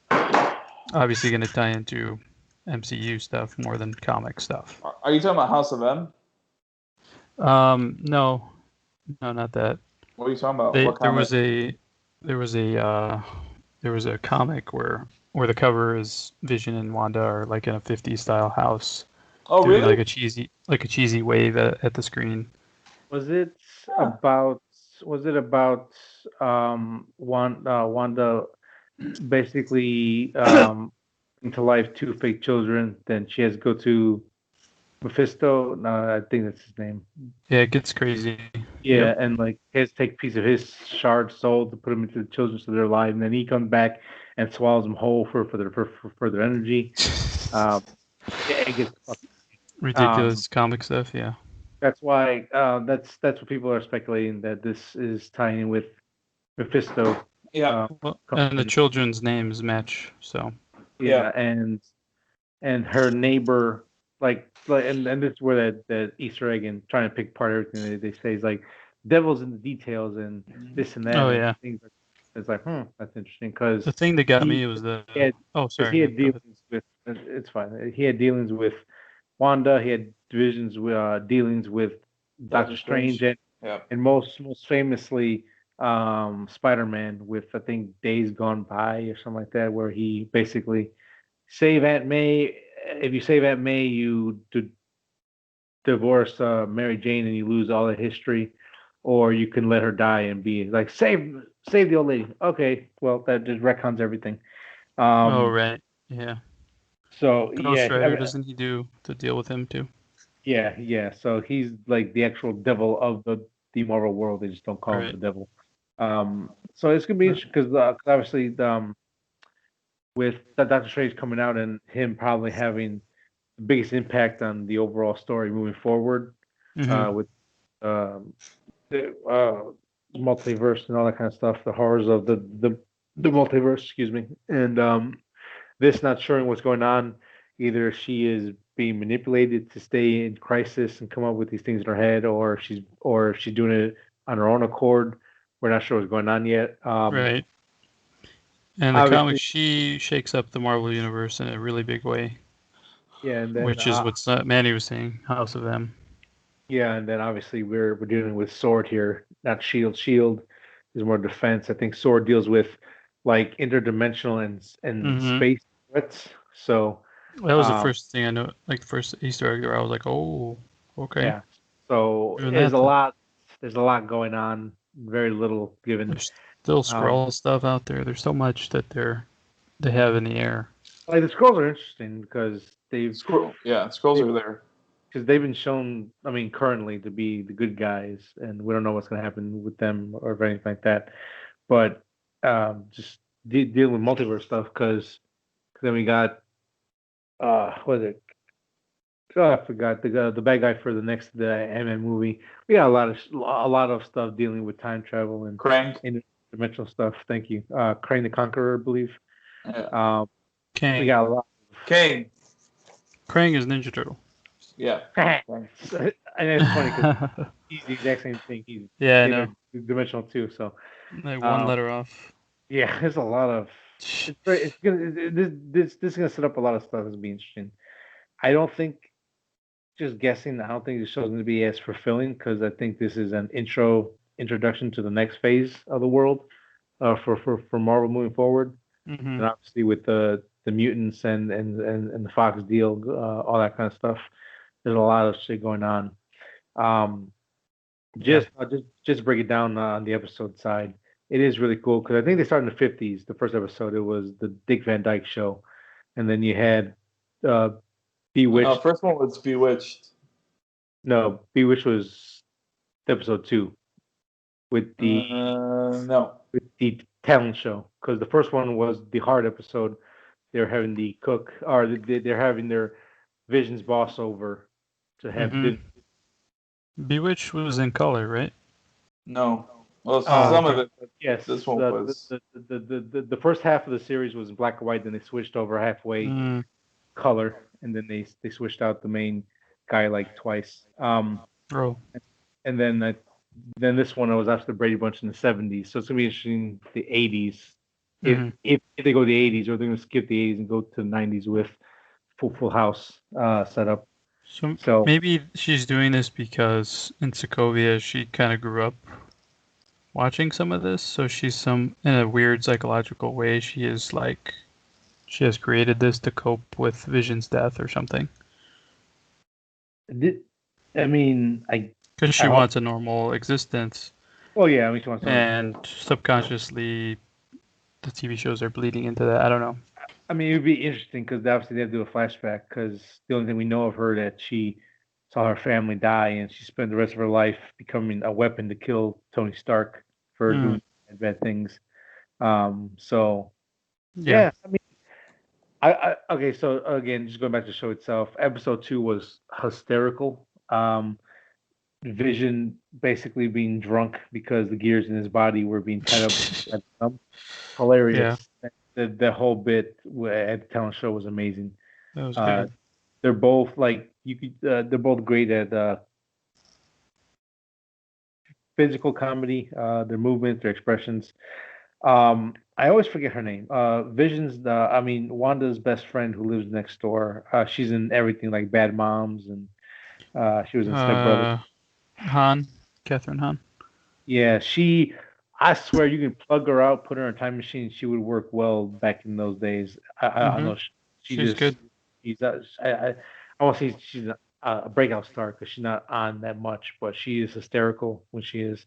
obviously going to tie into MCU stuff more than comic stuff. Are you talking about House of M? No, not that. What are you talking about? There was a comic where the cover is Vision and Wanda are like in a 50s style house. Oh, doing really? Like a cheesy wave at the screen. Was it about Wanda basically into life 2 fake children? Then she has to go to Mephisto. No, I think that's his name. Yeah, it gets crazy. Yeah, Yep. and like he has to take a piece of his shard soul to put them into the children so they're alive, and then he comes back and swallows them whole for their energy. It gets ridiculous comic stuff. Yeah. That's why that's what people are speculating, that this is tying in with Mephisto. Yeah. And the children's names match, so. Yeah, and her neighbor, and this is where that Easter egg and trying to pick apart everything they say is like devil's in the details and this and that. Oh, and yeah. It's like, that's interesting, because the thing that got me was he had dealings with. It's fine. He had dealings with Wanda. He had dealings with Doctor Strange, and most famously Spider-Man with, I think, Days Gone By or something like that, where he basically saved Aunt May if you save Aunt May, you divorce Mary Jane and you lose all the history, or you can let her die and be like save the old lady. Okay, well that just retcons everything. Oh, Um, right. Yeah. so Ghost yeah, I Rider, mean, doesn't he do the deal with him too? yeah. So he's like the actual devil of the Marvel world. They just don't call him Right. the devil. So it's gonna be interesting because obviously with Doctor Strange coming out and him probably having the biggest impact on the overall story moving forward, Mm-hmm. with um, the multiverse and all that kind of stuff, the horrors of the multiverse, excuse me, and this not showing what's going on. Either she is being manipulated to stay in crisis and come up with these things in her head, or she's doing it on her own accord. We're not sure what's going on yet. Right. And the comic, Obviously, she shakes up the Marvel universe in a really big way, yeah, and then which is what Manny was saying, House of M. yeah, and then obviously we're dealing with Sword here, not Shield. Shield is more defense. I think Sword deals with like interdimensional and Mm-hmm. space threats. So That was the um, first thing I know, like the first Easter egg there. I was like, oh, okay. yeah, so Doing that then. there's a lot going on, very little given. There's still Um, scroll stuff out there. There's so much that they have in the air. like the scrolls are interesting because Scrolls are there. they've been shown, I mean, currently to be the good guys, and we don't know what's going to happen with them or anything like that. But just dealing with multiverse stuff because then we got what is it? Oh, I forgot the bad guy for the Ant-Man movie. We got a lot of stuff dealing with time travel and Krang. interdimensional stuff. Thank you, Crane the Conqueror, I believe. Yeah. We Kang. got a lot. Kang. Krang is Ninja Turtle. Yeah. And it's funny because he's the exact same thing. He's Yeah, I know. interdimensional too. So Like one um, letter off. yeah, there's a lot of. It's gonna this is gonna set up a lot of stuff that's be interesting. I don't think just guessing. I don't think the show's gonna be as fulfilling because I think this is an introduction to the next phase of the world for Marvel moving forward, Mm-hmm. and obviously with the mutants and the Fox deal, all that kind of stuff. There's a lot of shit going on. Um, just to break it down on the episode side, it is really cool because I think they started in the '50s. The first episode it was the Dick Van Dyke Show, and then you had uh, Bewitched. First one was Bewitched. No, Bewitched was episode 2 with No. the talent show because the first one was the hard episode. They're having the cook or they're having their Vision's boss over to have dinner. Mm-hmm. Bewitched was in color, right? No. Well, Oh, some okay. of it. Yes, This one was. the first half of the series was in black and white. Then they switched over halfway Mm, color, and then they switched out the main guy like twice. oh, And then this one was after the Brady Bunch in the '70s. So it's gonna be interesting the '80s mm-hmm. if they go the '80s or they're gonna skip the '80s and go to the '90s with Full House setup. So maybe she's doing this because in Sokovia she kind of grew up watching some of this, so she's in a weird psychological way she has created this to cope with Vision's death or something. I mean, because she wants a normal existence. Oh yeah, I mean, she wants. And subconsciously, the TV shows are bleeding into that. I don't know. I mean, it would be interesting because obviously they have to do a flashback because the only thing we know of her that she saw her family die and she spent the rest of her life becoming a weapon to kill Tony Stark for doing bad things. So yeah, I mean, okay. So again, just going back to the show itself, episode 2 was hysterical. Vision basically being drunk because the gears in his body were being tied up. Hilarious. Yeah. The whole bit at the talent show was amazing. That was good. They're both they're both great at physical comedy. Their movements, their expressions. I always forget her name. Vision's Wanda's best friend who lives next door. She's in everything like Bad Moms and she was in Step Brothers. Catherine Hahn. Yeah, I swear you can plug her out, put her in a time machine, she would work well back in those days. I don't know. She's good. she's I won't say she's a breakout star because she's not on that much, but she is hysterical when she is.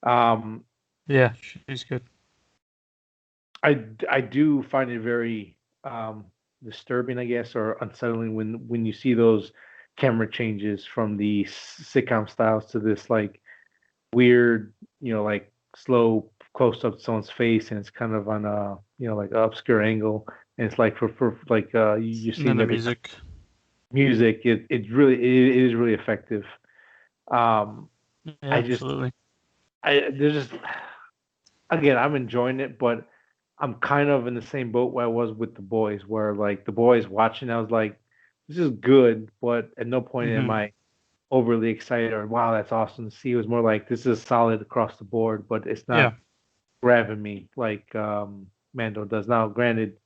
Um, Yeah, she's good. I do find it very disturbing, I guess, or unsettling when you see those camera changes from the sitcom styles to this like weird, like slow close up to someone's face, and it's kind of on a like an obscure angle, and it's like for like you're And then seeing the every music. music. It is really effective. Um, Yeah, I just absolutely. there's just again I'm enjoying it, but I'm kind of in the same boat where I was with the boys, where like the boys watching, I was like, this is good, but at no point am Hmm. I overly excited or wow, that's awesome to see. It was more like this is solid across the board, but it's Yeah, not grabbing me like Mando does. Now, granted,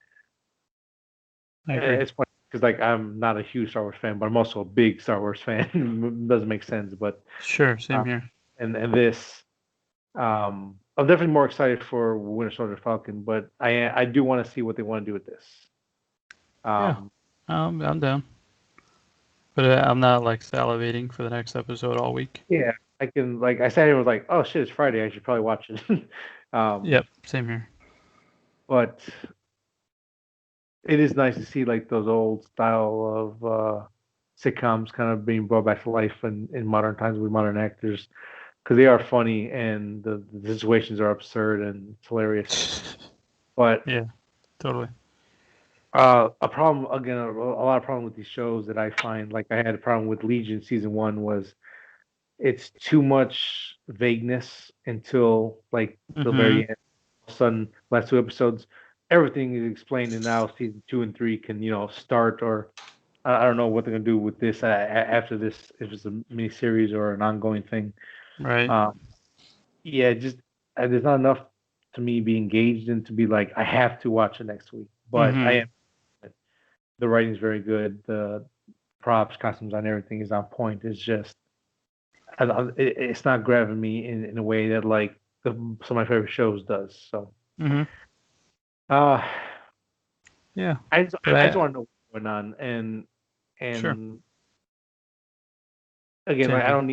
I agree. it's funny because like I'm not a huge Star Wars fan, but I'm also a big Star Wars fan. Doesn't make sense, but Sure, uh, same here. and this, I'm definitely more excited for Winter Soldier Falcon, but I do want to see what they want to do with this. Yeah, Um, I'm down. But I'm not like salivating for the next episode all week. yeah, I can like I sat here and was like, oh shit, it's Friday. I should probably watch it. Yep, same here. But it is nice to see like those old style of sitcoms kind of being brought back to life in modern times with modern actors because they are funny and the situations are absurd and it's hilarious. But Yeah, totally. a problem again, a lot of problem with these shows that I find like I had a problem with Legion season one was it's too much vagueness until like the Hmm. very end. All of a sudden, last two episodes, everything is explained, and now season two and three can start. Or I don't know what they're gonna do with this after this, if it's a mini series or an ongoing thing. Right. Um, yeah, just there's not enough to me be engaged in to be like I have to watch it next week. But I Hmm. am. The writing's very good. The props, costumes, on everything is on point. It's just it's not grabbing me in a way that like some of my favorite shows does. So Hmm. uh Yeah. But I just want to know what's going on sure. and again like Same here. I don't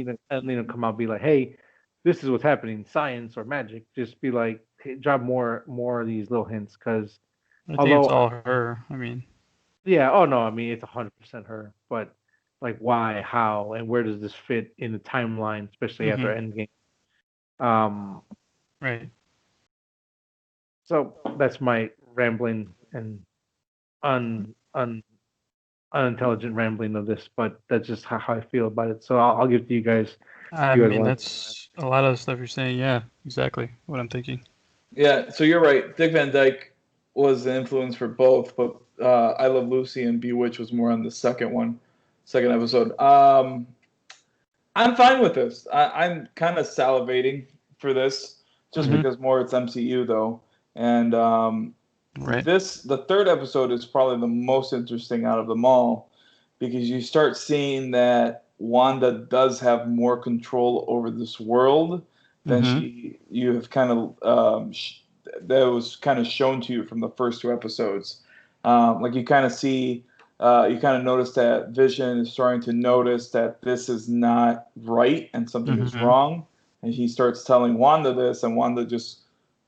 need to come out and be like, hey, this is what's happening, science or magic. Just be like, hey, drop more of these little hints because I think it's although all her. I mean, yeah, oh no, I mean it's 100% her, but like why, how, and where does this fit in the timeline, especially after hmm Endgame? Um, right. so that's my rambling and un un unintelligent rambling of this, but that's just how I feel about it. So I'll give it to you guys. I You guys mean, want? that's a lot of the stuff you're saying. Yeah, exactly what I'm thinking. Yeah, so you're right. Dick Van Dyke was an influence for both, but I Love Lucy and Bewitched was more on the second episode. I'm fine with this. I'm kind of salivating for this, just Hmm. because more it's MCU though, and Right. the third episode is probably the most interesting out of them all, because you start seeing that Wanda does have more control over this world than Hmm. you have kind of that was kind of shown to you from the first two episodes. Like you kind of see, you kind of notice that Vision is starting to notice that this is not right and something is Hmm. wrong, and he starts telling Wanda this, and Wanda just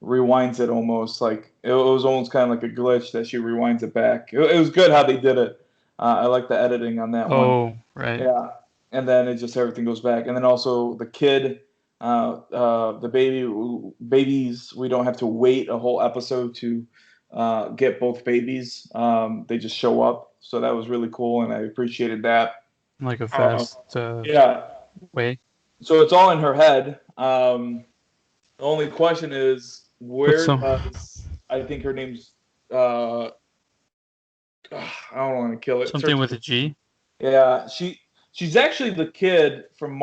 rewinds it almost like it was almost kind of like a glitch that she rewinds it back. It was good how they did it. I like the editing on that one. Oh, right. Yeah, and then it just everything goes back, and then also the kid, the babies. We don't have to wait a whole episode to get both babies. They just show up, so that was really cool, and I appreciated that. Like a Uh, fast yeah, way. so it's all in her head. The only question is, But where some does I think her name's I don't want to kill it. something with a G. Yeah, she's actually the kid from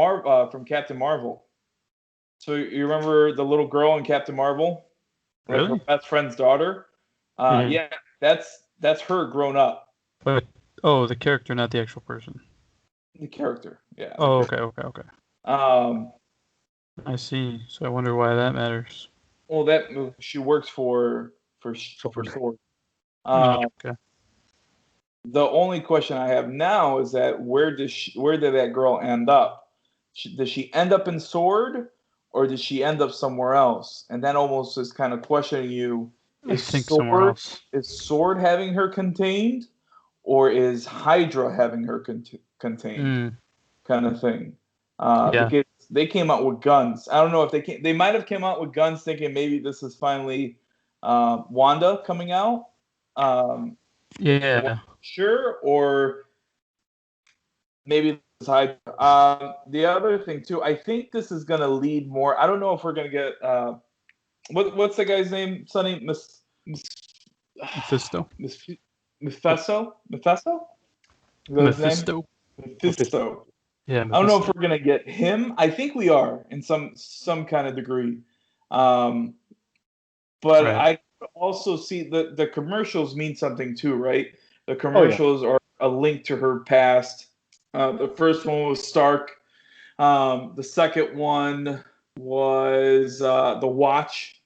Captain Marvel. So you remember the little girl in Captain Marvel, like her Really? best friend's daughter? Hmm. Yeah, that's her grown up, But the character, not the actual person. the character. Yeah, the Oh, character. okay, okay, okay. Um, I see. So I wonder why that matters. well, that she works for So Sword. Oh, Um, okay. The only question I have now is that where did that girl end up? Does she end up in Sword, or did she end up somewhere else? And that almost is kind of questioning you: I think somewhere else. Is Sword having her contained, or is Hydra having her contained? Kind of thing. Because they came out with guns. I don't know if they might have come out with guns thinking maybe this is finally Wanda coming out. Sure, or maybe it's Hydra. The other thing too, I think this is going to lead more. I don't know if we're going to get what's the guy's name? Sonny Mephisto. Mephisto. Mephisto. Yeah, I don't know if we're gonna get him. I think we are in some kind of degree, but I also see the commercials mean something too, right? The commercials are a link to her past. The first one was Stark. The second one was The Watch,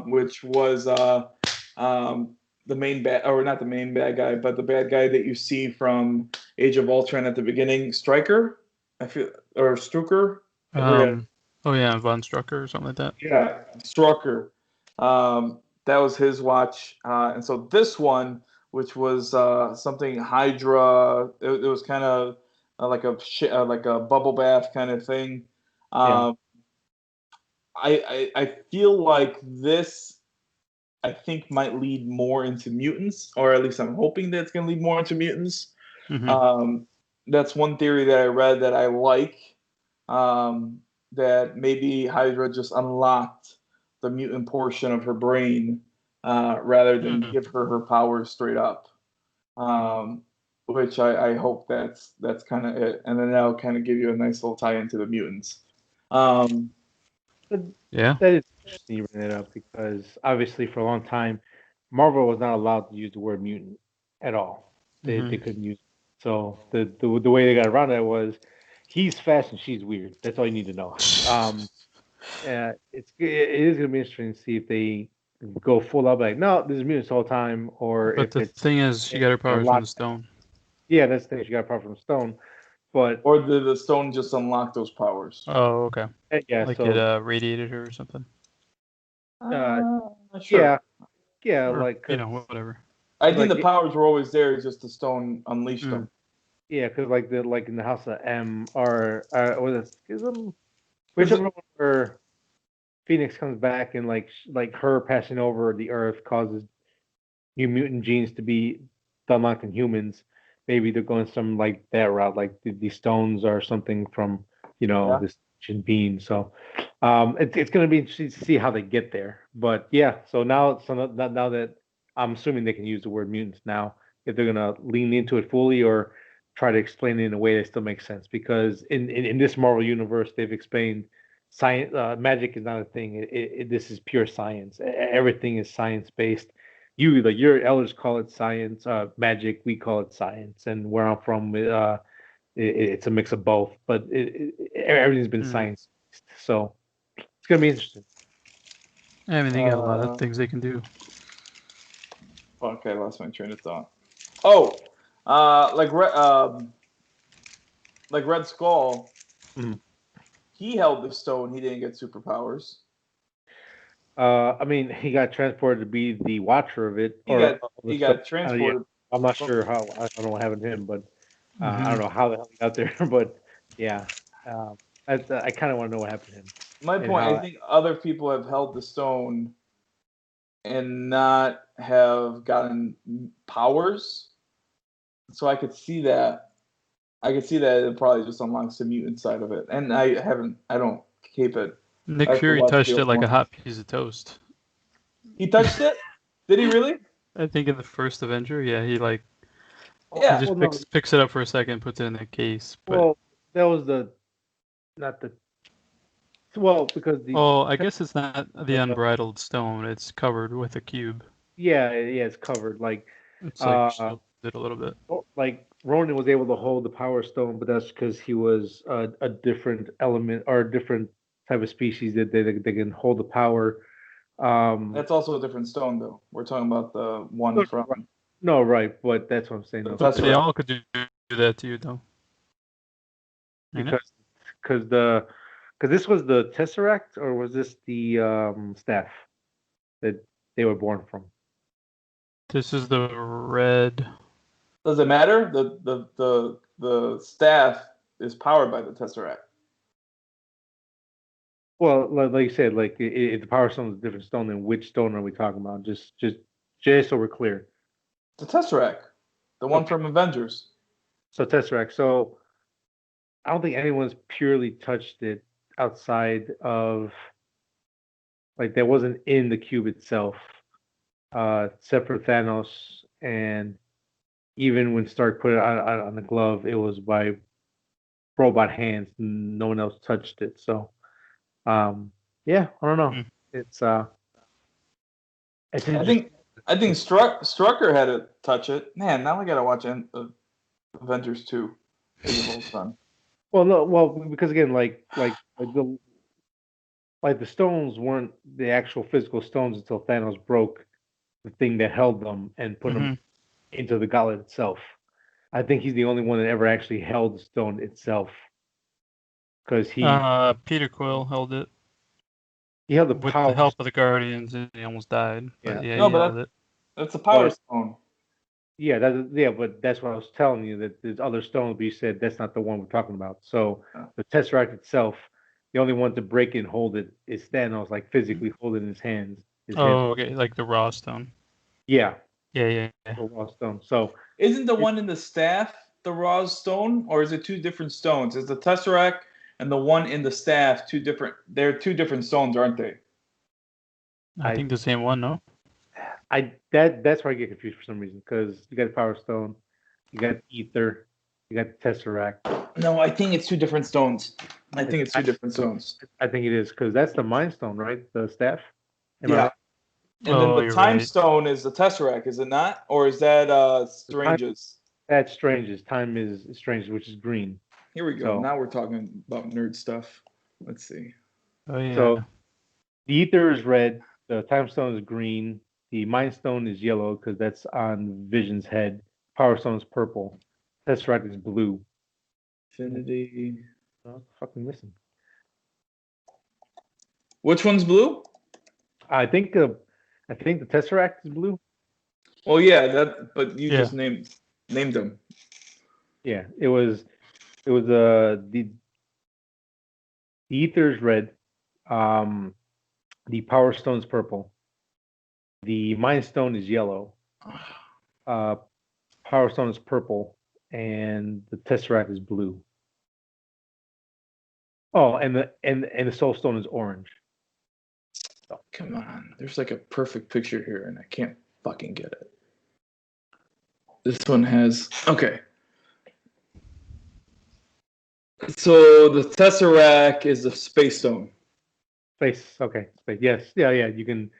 which was the main bad, or not the main bad guy, but the bad guy that you see from Age of Ultron at the beginning, Stryker, or Strucker. Von Strucker or something like that. Yeah, Strucker. That was his watch, and so this one, which was something Hydra, it was kind of like a bubble bath kind of thing. I feel like this, I think, might lead more into mutants, or at least I'm hoping that it's going to lead more into mutants. That's one theory that I read that I like, that maybe Hydra just unlocked the mutant portion of her brain rather than give her powers straight up, which I hope that's kind of it. And then that'll kind of give you a nice little tie into the mutants. That is interesting you bring that up, because obviously for a long time, Marvel was not allowed to use the word mutant at all. They couldn't use it. So the way they got around that was, he's fast and she's weird. That's all you need to know. It is gonna be interesting to see if they go full up like, no, this is mutants the whole time, or but the thing is, she got her powers from the stone. Yeah, that's the thing. She got her power from the stone. But or did the stone just unlock those powers? Oh, okay. Yeah, like so it radiated her or something. Sure. Yeah, or, like whatever. I think the powers were always there. It's just the stone unleashed them. Yeah, because like in the House of M, or was it Schism? Whichever one where Phoenix comes back and like her passing over the Earth causes new mutant genes to be unlocked in humans. Maybe they're going some like that route, like the stones or something from this ancient being. So it's going to be interesting to see how they get there. But yeah, so now that I'm assuming they can use the word mutants now, if they're going to lean into it fully or try to explain it in a way that still makes sense, because in this Marvel universe they've explained science, magic is not a thing. This is pure science. Everything is science based. Your elders call it science, magic. We call it science, and where I'm from, it's a mix of both. But everything's been science, so it's gonna be interesting. I mean, they got a lot of things they can do. Okay, I lost my train of thought. Oh, like Red Skull. He held the stone. He didn't get superpowers. I mean, he got transported to be the watcher of it. He got transported. I'm not sure how. I don't know what happened to him, but I don't know how the hell he got there. But yeah, I kind of want to know what happened to him. My point, I think other people have held the stone and not have gotten powers. So I could see that. It probably just unlocks the mutant side of it. And I don't keep it. Nick Fury touched it like a hot piece of toast. He touched it? Did he really? I think in the first Avenger, yeah, he just picks it up for a second, puts it in the case. But... Well, that was because I guess it's not the unbridled stone. It's covered with a cube. Yeah, it's covered. Like it's like shielded a little bit. Like Ronan was able to hold the Power Stone, but that's because he was a different element or a different type of species that they can hold the power. That's also a different stone, though. We're talking about the one from. No, right, but that's what I'm saying. The No, Tesseract. They all could do that to you, though. Ain't it? because this was the Tesseract, or was this the staff that they were born from? This is the red. Does it matter? The staff is powered by the Tesseract. Well, like you said, like if the Power Stone is a different stone, then which stone are we talking about? Just so we're clear. The Tesseract, the one from Avengers. So Tesseract. So I don't think anyone's purely touched it outside of like that wasn't in the cube itself, except for Thanos, and even when Stark put it on the glove, it was by robot hands. No one else touched it. So, yeah, I don't know. Hmm. It's I think Strucker had to touch it. Man, now I gotta watch Avengers 2. Age of Ultron. Well, no, well, because again, like the stones weren't the actual physical stones until Thanos broke the thing that held them and put them into the gauntlet itself. I think he's the only one that ever actually held the stone itself, because Peter Quill held it he held the with power. the help of the Guardians, and he almost died. But Yeah. yeah, No, he but held it. That's a Power But- Stone. Yeah, but that's what I was telling you, that there's other stones, but you said that's not the one we're talking about. So Oh. the Tesseract itself, the only one to break it and hold it is Thanos, like physically hold it in his hands. Oh, okay, like the Raw Stone. Yeah, Yeah. the raw stone. So Isn't the one in the staff the Raw Stone, or is it two different stones? Is the Tesseract and the one in the staff two different? They're two different stones, aren't they? I think the same one, no? that's where I get confused for some reason, because you got the Power Stone, you got Ether, you got the Tesseract. No, I think it's two different stones. I think it's two different stones. I think it is, because that's the Mind Stone, right? The staff. Am I Yeah. right? And Oh, then the you're Time right. Stone is the Tesseract, is it not? Or is that Strange's? That's Strange's. Time is Strange, which is green. Here we go. So- Now we're talking about nerd stuff. Let's see. Oh yeah. So the Ether is red, the Time Stone is green, the Mind Stone is yellow because that's on Vision's head. Power Stone is purple. Tesseract is blue. Infinity. Oh, fucking missing. Which one's blue? I think the Tesseract is blue. Well, yeah, that. But you Yeah. just named them. Yeah, it was the Ether is red, the Power Stone is purple, the Mind Stone is yellow, Power Stone is purple, and the Tesseract is blue. Oh, and the Soul Stone is orange. Oh, come on. There's like a perfect picture here, and I can't fucking get it. This one has. Okay. So the Tesseract is the Space Stone. Space. Okay. Space. Yes. Yeah. You can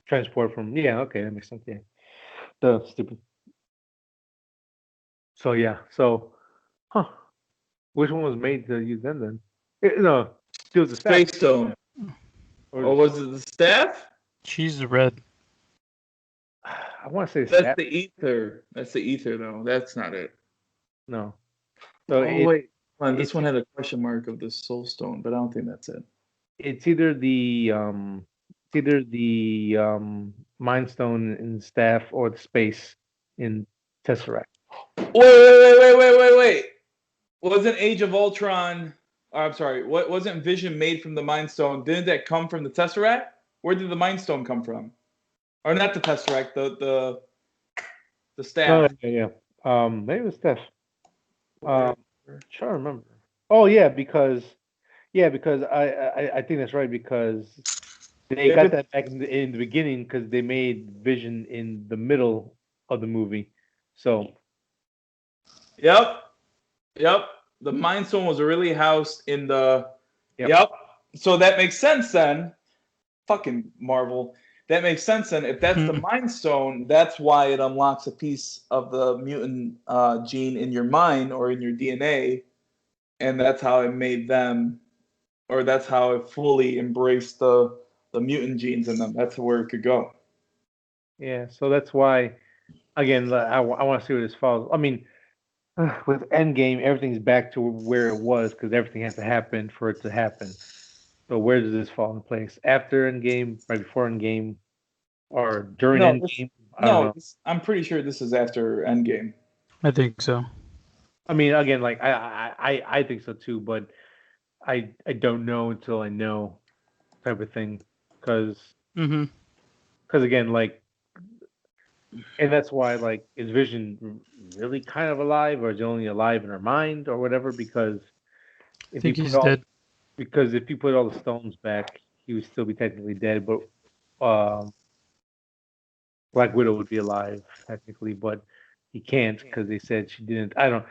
transport from. Yeah. Okay. That makes sense. Yeah. The stupid. So yeah. So, which one was made to use then? No, it was the staff. Space Stone. Or was it the staff? She's red. I want to say That's staff. the ether. That's the ether, though. That's not it. No. So Oh, wait. Hold on, this one had a question mark of the Soul Stone, but I don't think that's it. it's either the Mind Stone in staff or the space in Tesseract. Wait. Wasn't Age of Ultron... I'm sorry. What wasn't Vision made from the Mind Stone? Didn't that come from the Tesseract? Where did the Mind Stone come from? Or not the Tesseract, the staff. Oh, yeah. Maybe it was staff. Trying to remember. Oh yeah, because I think that's right, because they got that back in the beginning, because they made Vision in the middle of the movie. So Yep. The Mind Stone was really housed in the... Yep. So that makes sense then. Fucking Marvel. That makes sense then. If that's the Mind Stone, that's why it unlocks a piece of the mutant gene in your mind or in your DNA. And that's how it made them, or that's how it fully embraced the mutant genes in them. That's where it could go. yeah, so that's why again, I want to see where this falls. I mean, with Endgame, everything's back to where it was because everything has to happen for it to happen. So where does this fall in place? After Endgame, right before Endgame, or during No, Endgame? I don't know. I'm pretty sure this is after Endgame. I think so. I mean, again, like I think so too, but I don't know until I know, type of thing, because Mm-hmm. again, like, and that's why, like, is Vision really kind of alive, or is he only alive in her mind, or whatever? Because I if you think put he's all dead. because if you put all the stones back, he would still be technically dead, but Black Widow would be alive technically, but he can't because they said she didn't. I don't.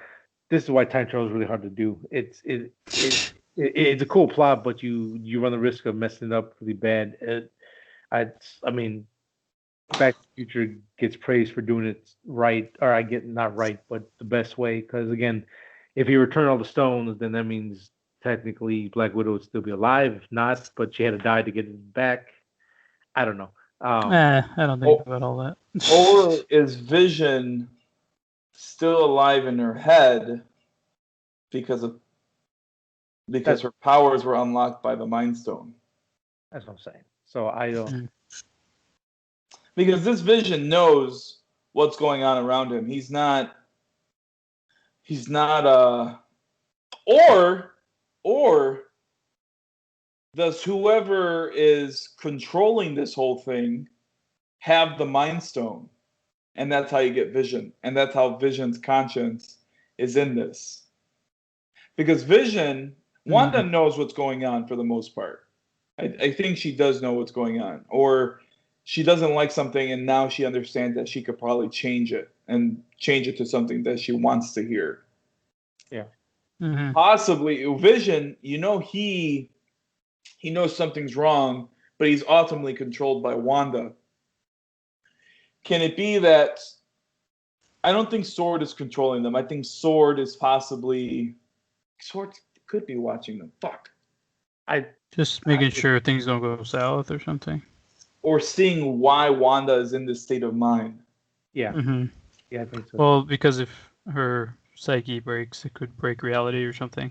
This is why time travel is really hard to do. It's a cool plot, but you run the risk of messing it up really bad. I mean, Back to the Future gets praised for doing it right, or I get not right, but the best way. Because again, if you return all the stones, then that means technically Black Widow would still be alive. If not, but she had to die to get it back. I don't know. I don't think about all that. Or is Vision still alive in her head because her powers were unlocked by the Mind Stone? That's what I'm saying. So I don't. Because this Vision knows what's going on around him. He's not or does whoever is controlling this whole thing have the Mind Stone? And that's how you get Vision. And that's how Vision's conscience is in this. Because Vision, Wanda knows what's going on for the most part. I think she does know what's going on. Or she doesn't like something and now she understands that she could probably change it and change it to something that she wants to hear. Yeah. Mm-hmm. Possibly Vision, he knows something's wrong, but he's ultimately controlled by Wanda. Can it be that I don't think Sword is controlling them. I think Sword could be watching them. Fuck. Just making sure things don't go south or something. Or seeing why Wanda is in this state of mind. Yeah. Mm-hmm. Yeah, I think so. Well, because if her psyche breaks, it could break reality or something.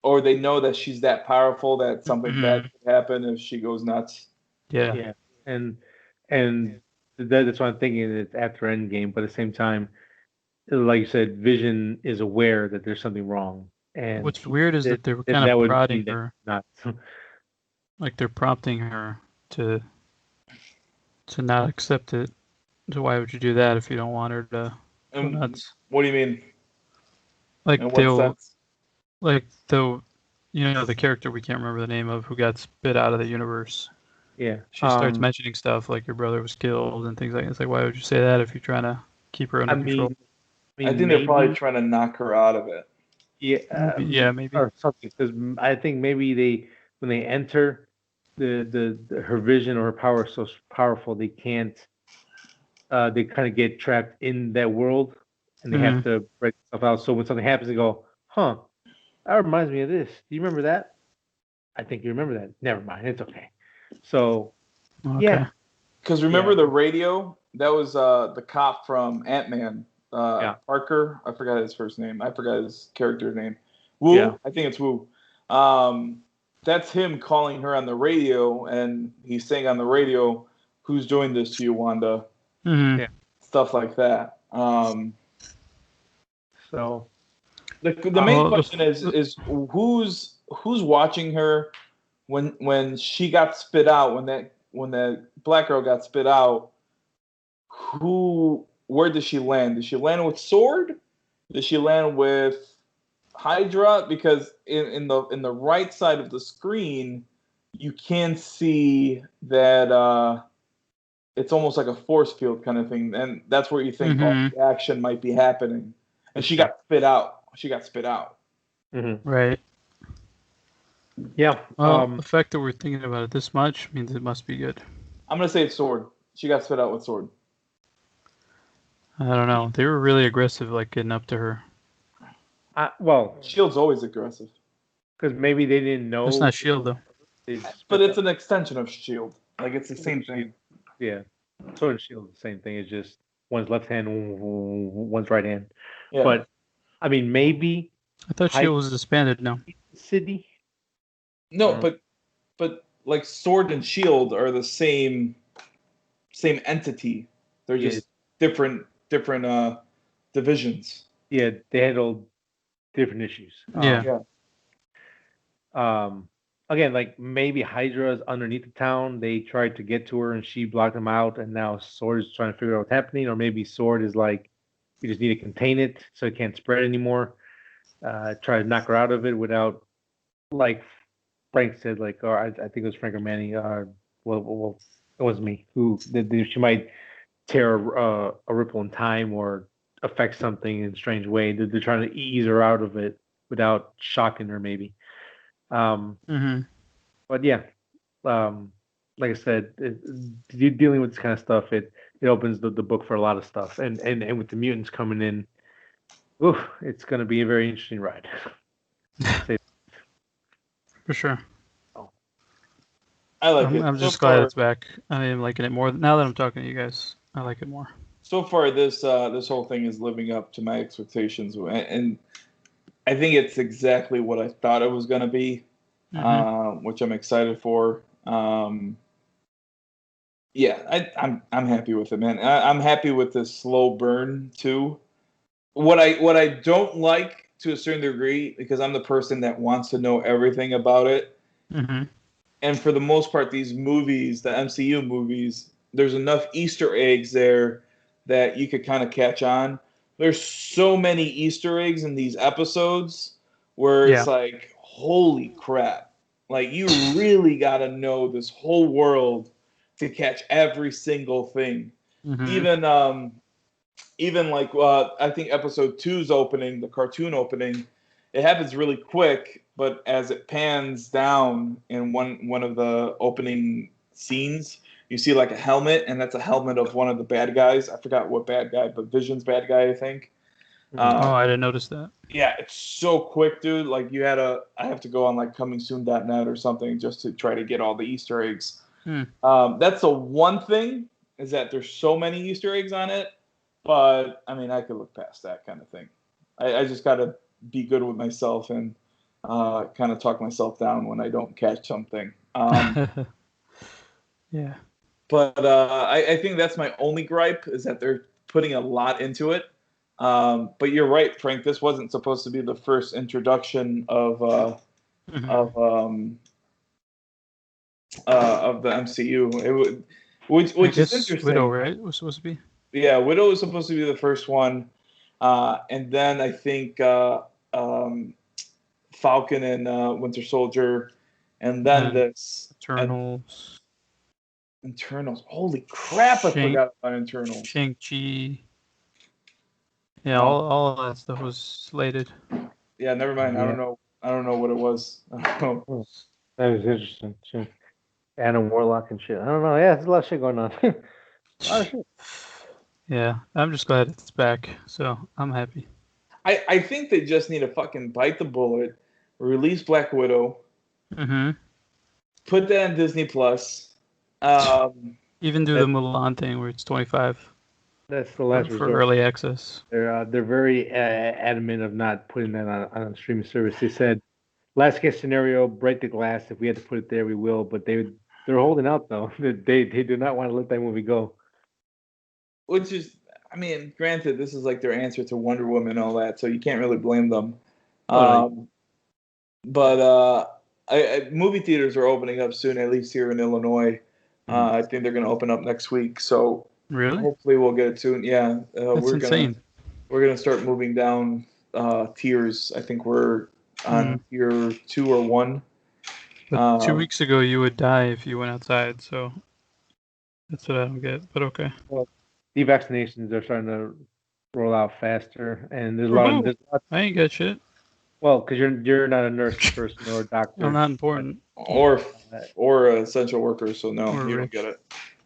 Or they know that she's that powerful that something bad could happen if she goes nuts. Yeah. Yeah. And that's why I'm thinking it's after Endgame, but at the same time, like you said, Vision is aware that there's something wrong. And What's weird is that they were kind that of would prodding mean that her. not. Like they're prompting her to not accept it. So why would you do that if you don't want her to go nuts? What do you mean? Like In what sense? the character we can't remember the name of who got spit out of the universe. Yeah. She starts mentioning stuff like your brother was killed and things like that. It's like, why would you say that if you're trying to keep her under control? I think they're probably trying to knock her out of it. Yeah. Maybe. Or something, because I think maybe when they enter her vision or her power is so powerful they can't. They kind of get trapped in that world, and they have to break stuff out. So when something happens, they go, "Huh, that reminds me of this. Do you remember that? I think you remember that. Never mind, it's okay." So, yeah. Because remember the radio? That was the cop from Ant-Man, Parker. I forgot his first name. I forgot his character's name. Wu. Yeah. I think it's Wu. That's him calling her on the radio, and he's saying on the radio, "Who's doing this to you, Wanda?" Mm-hmm. Yeah. Stuff like that. So the main question is who's watching her when she got spit out, when that black girl got spit out. Where did she land? Did she land with Sword? Did she land with Hydra? Because in the right side of the screen, you can see that it's almost like a force field kind of thing, and that's where you think all the action might be happening. And she got spit out. Mm-hmm. Right. Yeah. Well, the fact that we're thinking about it this much means it must be good. I'm gonna say it's Sword. She got spit out with Sword. I don't know. They were really aggressive, like getting up to her. Well, Shield's always aggressive. Because maybe they didn't know. It's not Shield though. But it's an extension of Shield. Like it's the same thing. Yeah. Sword and Shield is the same thing. It's just one's left hand, one's right hand. Yeah. But I mean, maybe I thought Hydra Shield was disbanded now. City. No, but like Sword and Shield are the same entity. They're Yeah. just different divisions. Yeah, they handle different issues. Yeah. Yeah. Again, like maybe Hydra's underneath the town. They tried to get to her and she blocked them out, and now Sword is trying to figure out what's happening, or maybe Sword is like, we just need to contain it so it can't spread anymore. Try to knock her out of it without, like Frank said, like, or I think it was Frank or Manny. Well, it was me who she might tear a ripple in time or affect something in a strange way. They're trying to ease her out of it without shocking her, maybe. Mm-hmm. But yeah, like I said, dealing with this kind of stuff, it opens the book for a lot of stuff, and with the mutants coming in, oof, it's going to be a very interesting ride. For sure. I like it. I'm just so glad far, it's back. I am liking it more now that I'm talking to you guys. I like it more. So far, this whole thing is living up to my expectations, and I think it's exactly what I thought it was going to be, which I'm excited for. Yeah, I'm happy with it, man. I'm happy with this slow burn too. What I don't like to a certain degree, because I'm the person that wants to know everything about it, and for the most part, these movies, the MCU movies, there's enough Easter eggs there that you could kind of catch on. There's so many Easter eggs in these episodes where it's like, holy crap. Like, you really got to know this whole world to catch every single thing. Even like I think episode 2's opening, the cartoon opening, it happens really quick, but as it pans down in one of the opening scenes, you see like a helmet, and that's a helmet of one of the bad guys. I forgot what bad guy, but Vision's bad guy, I think. I didn't notice that. Yeah, it's so quick, dude. Like I have to go on like comingsoon.net or something just to try to get all the Easter eggs. That's the one thing, is that there's so many Easter eggs on it. But I mean, I could look past that kind of thing. I just got to be good with myself and kind of talk myself down when I don't catch something. Yeah. But I think that's my only gripe, is that they're putting a lot into it. But you're right, Frank. This wasn't supposed to be the first introduction of the MCU. Which is interesting. Widow, right? Was supposed to be. Yeah, Widow was supposed to be the first one, and then I think Falcon and Winter Soldier, and then this Internals. Holy crap! I forgot about Internals. Shang-Chi. Yeah, all of that stuff was slated. Yeah, never mind. I don't know what it was. That was interesting. Shit. Adam Warlock and shit. I don't know. Yeah, there's a lot of shit going on. A lot of shit. Yeah, I'm just glad it's back. So I'm happy. I think they just need to fucking bite the bullet, release Black Widow, put that on Disney Plus. Even do the Mulan thing where it's 25. That's the last for resort. early access. They're very adamant of not putting that on a streaming service. They said, last case scenario, break the glass. If we had to put it there, we will. But they're holding out though. They do not want to let that movie go. Which is, I mean, granted, this is like their answer to Wonder Woman and all that, so you can't really blame them. But movie theaters are opening up soon, at least here in Illinois. I think they're going to open up next week, so really, hopefully we'll get it soon. Yeah, that's insane. We're gonna start moving down tiers. I think we're on tier 2 or 1. But 2 weeks ago, you would die if you went outside, so that's what I don't get. But okay. Well, the vaccinations are starting to roll out faster, and there's a lot. I ain't got shit. Well, because you're not a nurse person or a doctor. I'm not important. Or an essential worker, so no, you don't get it.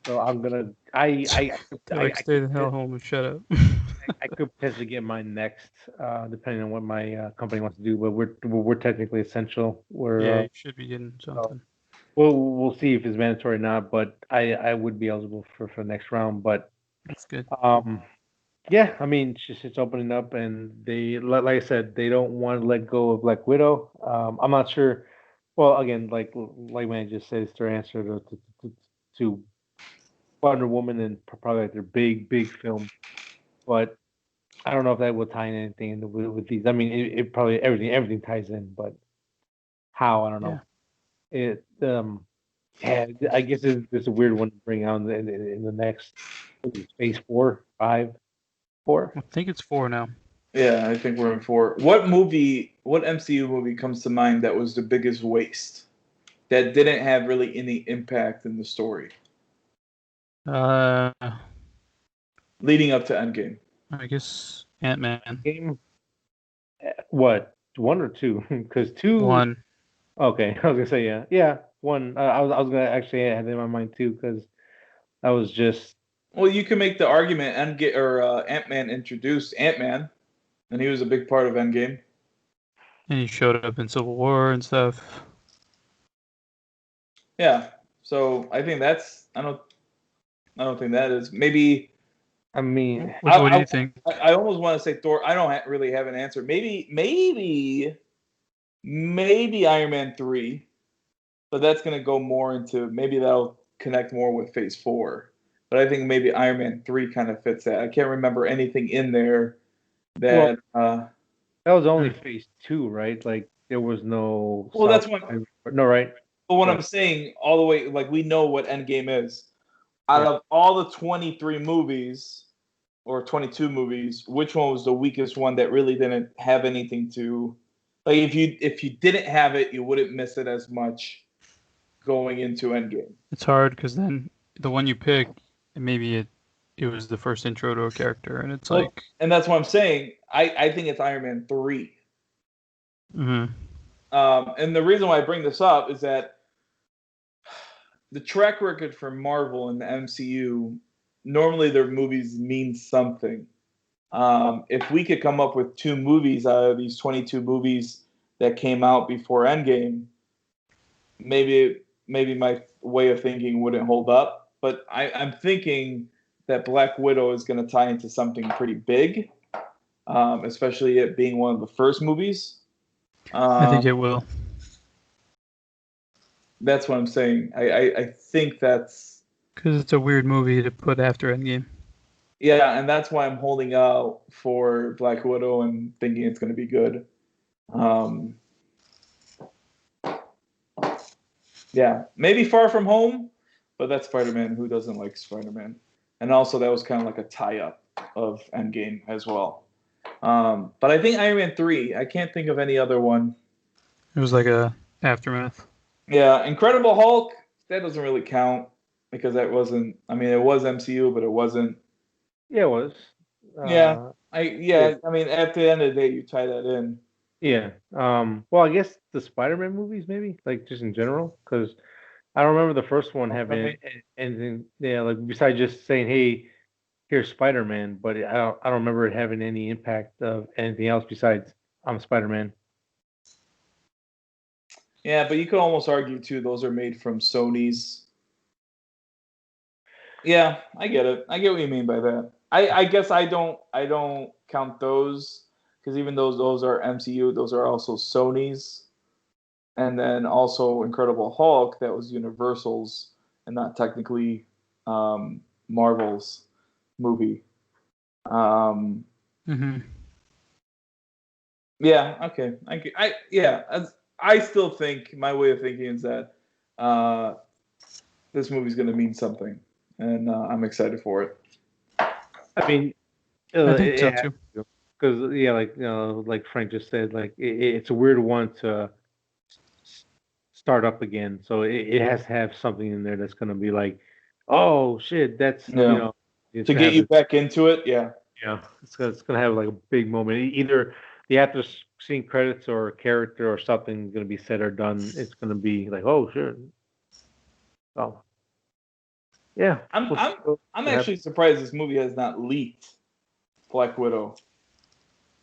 So I'm gonna. I stay the hell home and shut up. I could potentially get mine next, depending on what my company wants to do. But we're technically essential. You should be getting something. We'll see if it's mandatory or not. But I would be eligible for the next round. But That's good. Yeah, I mean, it's opening up, and they, like I said, they don't want to let go of Black Widow. I'm not sure. Well, again, like man just said, it's their answer to Wonder Woman and probably like their big film. But I don't know if that will tie in anything with these. I mean, it probably everything ties in, but how, I don't Yeah. know. It yeah, I guess it's a weird one to bring out in the next, what is it, phase 4, 5, 4. I think it's 4 now. Yeah, I think we're in 4. What MCU movie comes to mind that was the biggest waste? That didn't have really any impact in the story I leading up to Endgame. guess Ant-Man. Game, what, 1 or 2? Because 2. 1. Okay, I was gonna say yeah, 1. I was gonna actually have it in my mind too, because that was just. Well, you can make the argument Ant-Man introduced Ant-Man, and he was a big part of Endgame. And he showed up in Civil War and stuff. Yeah, so I think that's I don't think that is maybe. I mean, What do you think? I almost want to say Thor. I don't really have an answer. Maybe Iron Man 3, but that's going to go more into maybe that'll connect more with Phase 4. But I think maybe Iron Man 3 kind of fits that. I can't remember anything in there that. that was only phase 2, right? Like there was no. Well, that's what. No, right? But what Right. I'm saying, all the way, like we know what Endgame is. Out of all the 23 movies or 22 movies, which one was the weakest one that really didn't have anything to, like if you didn't have it, you wouldn't miss it as much going into Endgame. It's hard because then the one you pick, maybe it was the first intro to a character, and it's like. And that's what I'm saying. I think it's Iron Man 3. Mm-hmm. And the reason why I bring this up is that the track record for Marvel and the MCU, normally their movies mean something. If we could come up with 2 movies out of these 22 movies that came out before Endgame, maybe my way of thinking wouldn't hold up. But I'm thinking that Black Widow is going to tie into something pretty big, especially it being one of the first movies. I think it will. That's what I'm saying. I think that's because it's a weird movie to put after Endgame. Yeah, and that's why I'm holding out for Black Widow and thinking it's going to be good. Yeah, maybe Far From Home, but that's Spider-Man. Who doesn't like Spider-Man? And also that was kind of like a tie-up of Endgame as well. But I think Iron Man 3. I can't think of any other one. It was like a aftermath. Yeah, Incredible Hulk. That doesn't really count because that wasn't. I mean, it was MCU, but it wasn't. Yeah, it was. I mean, at the end of the day, you tie that in. Yeah. Well, I guess the Spider-Man movies, maybe, like just in general, because I don't remember the first one having anything. Yeah, like besides just saying, "Hey, here's Spider-Man," but I don't remember it having any impact of anything else besides I'm Spider-Man. Yeah, but you could almost argue too; those are made from Sony's. Yeah, I get it. I get what you mean by that. I guess I don't count those because even though those are MCU, those are also Sony's, and then also Incredible Hulk that was Universal's and not technically Marvel's movie. Yeah. Okay. I still think my way of thinking is that this movie's going to mean something, and I'm excited for it. I mean, I think so too. Because like Frank just said, like it's a weird one to start up again. So it has to have something in there that's gonna be like, oh shit, that's to get you back into it. Yeah. Yeah, it's gonna have like a big moment. Either the after scene credits or a character or something gonna be said or done. It's gonna be like, oh shit. Oh. Yeah. I'm actually surprised this movie has not leaked Black Widow.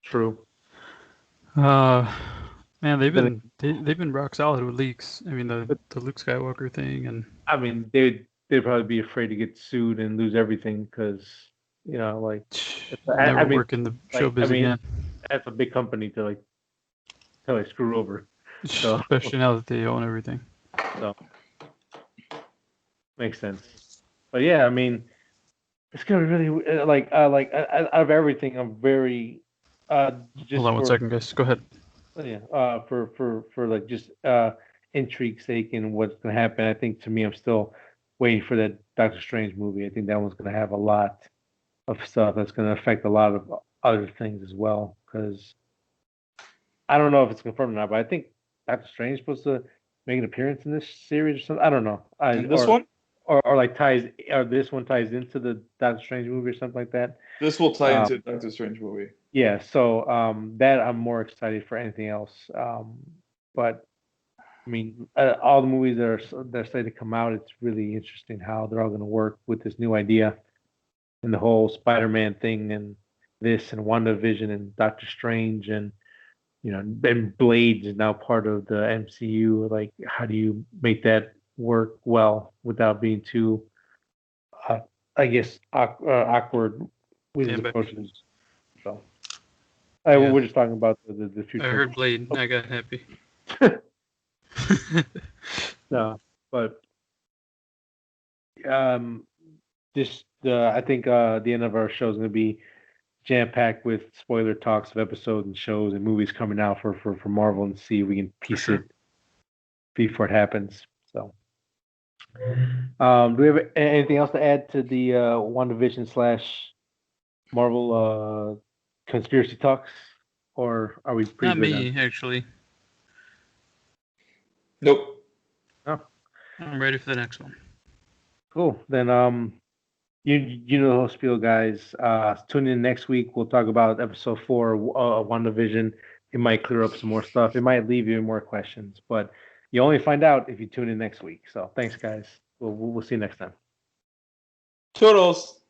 True. Man, they've been rock solid with leaks. I mean the Luke Skywalker thing, and I mean they they'd probably be afraid to get sued and lose everything because like I'll I never mean, work in the showbiz again. that's a big company to screw over. So Especially now that they own everything. So makes sense. But yeah, I mean, it's gonna be really out of everything. I'm very just Hold on one second, guys. Go ahead. For like just intrigue sake and what's gonna happen. I think to me, I'm still waiting for that Doctor Strange movie. I think that one's gonna have a lot of stuff that's gonna affect a lot of other things as well. Because I don't know if it's confirmed or not, but I think Doctor Strange is supposed to make an appearance in this series or something. I don't know. This one? Or like this one ties into the Doctor Strange movie or something like that. This will tie into the Doctor Strange movie. Yeah, so that I'm more excited for anything else. But I mean, all the movies that are slated to come out, it's really interesting how they're all going to work with this new idea and the whole Spider-Man thing and this and WandaVision and Doctor Strange and and Blade is now part of the MCU. Like, how do you make that work well without being too, I guess, awkward with his approaches? So, we're just talking about the future. I heard Blade. I got happy. No, but I think the end of our show is going to be jam-packed with spoiler talks of episodes and shows and movies coming out for Marvel, and see if we can piece it before it happens. So, do we have anything else to add to the WandaVision / Marvel conspiracy talks, or are we pretty Not me, actually. Nope. Oh. I'm ready for the next one. Cool. Then you know the whole spiel, guys. Tune in next week. We'll talk about episode 4 of WandaVision. It might clear up some more stuff. It might leave you more questions, but you only find out if you tune in next week. So thanks, guys. We'll see you next time. Toodles.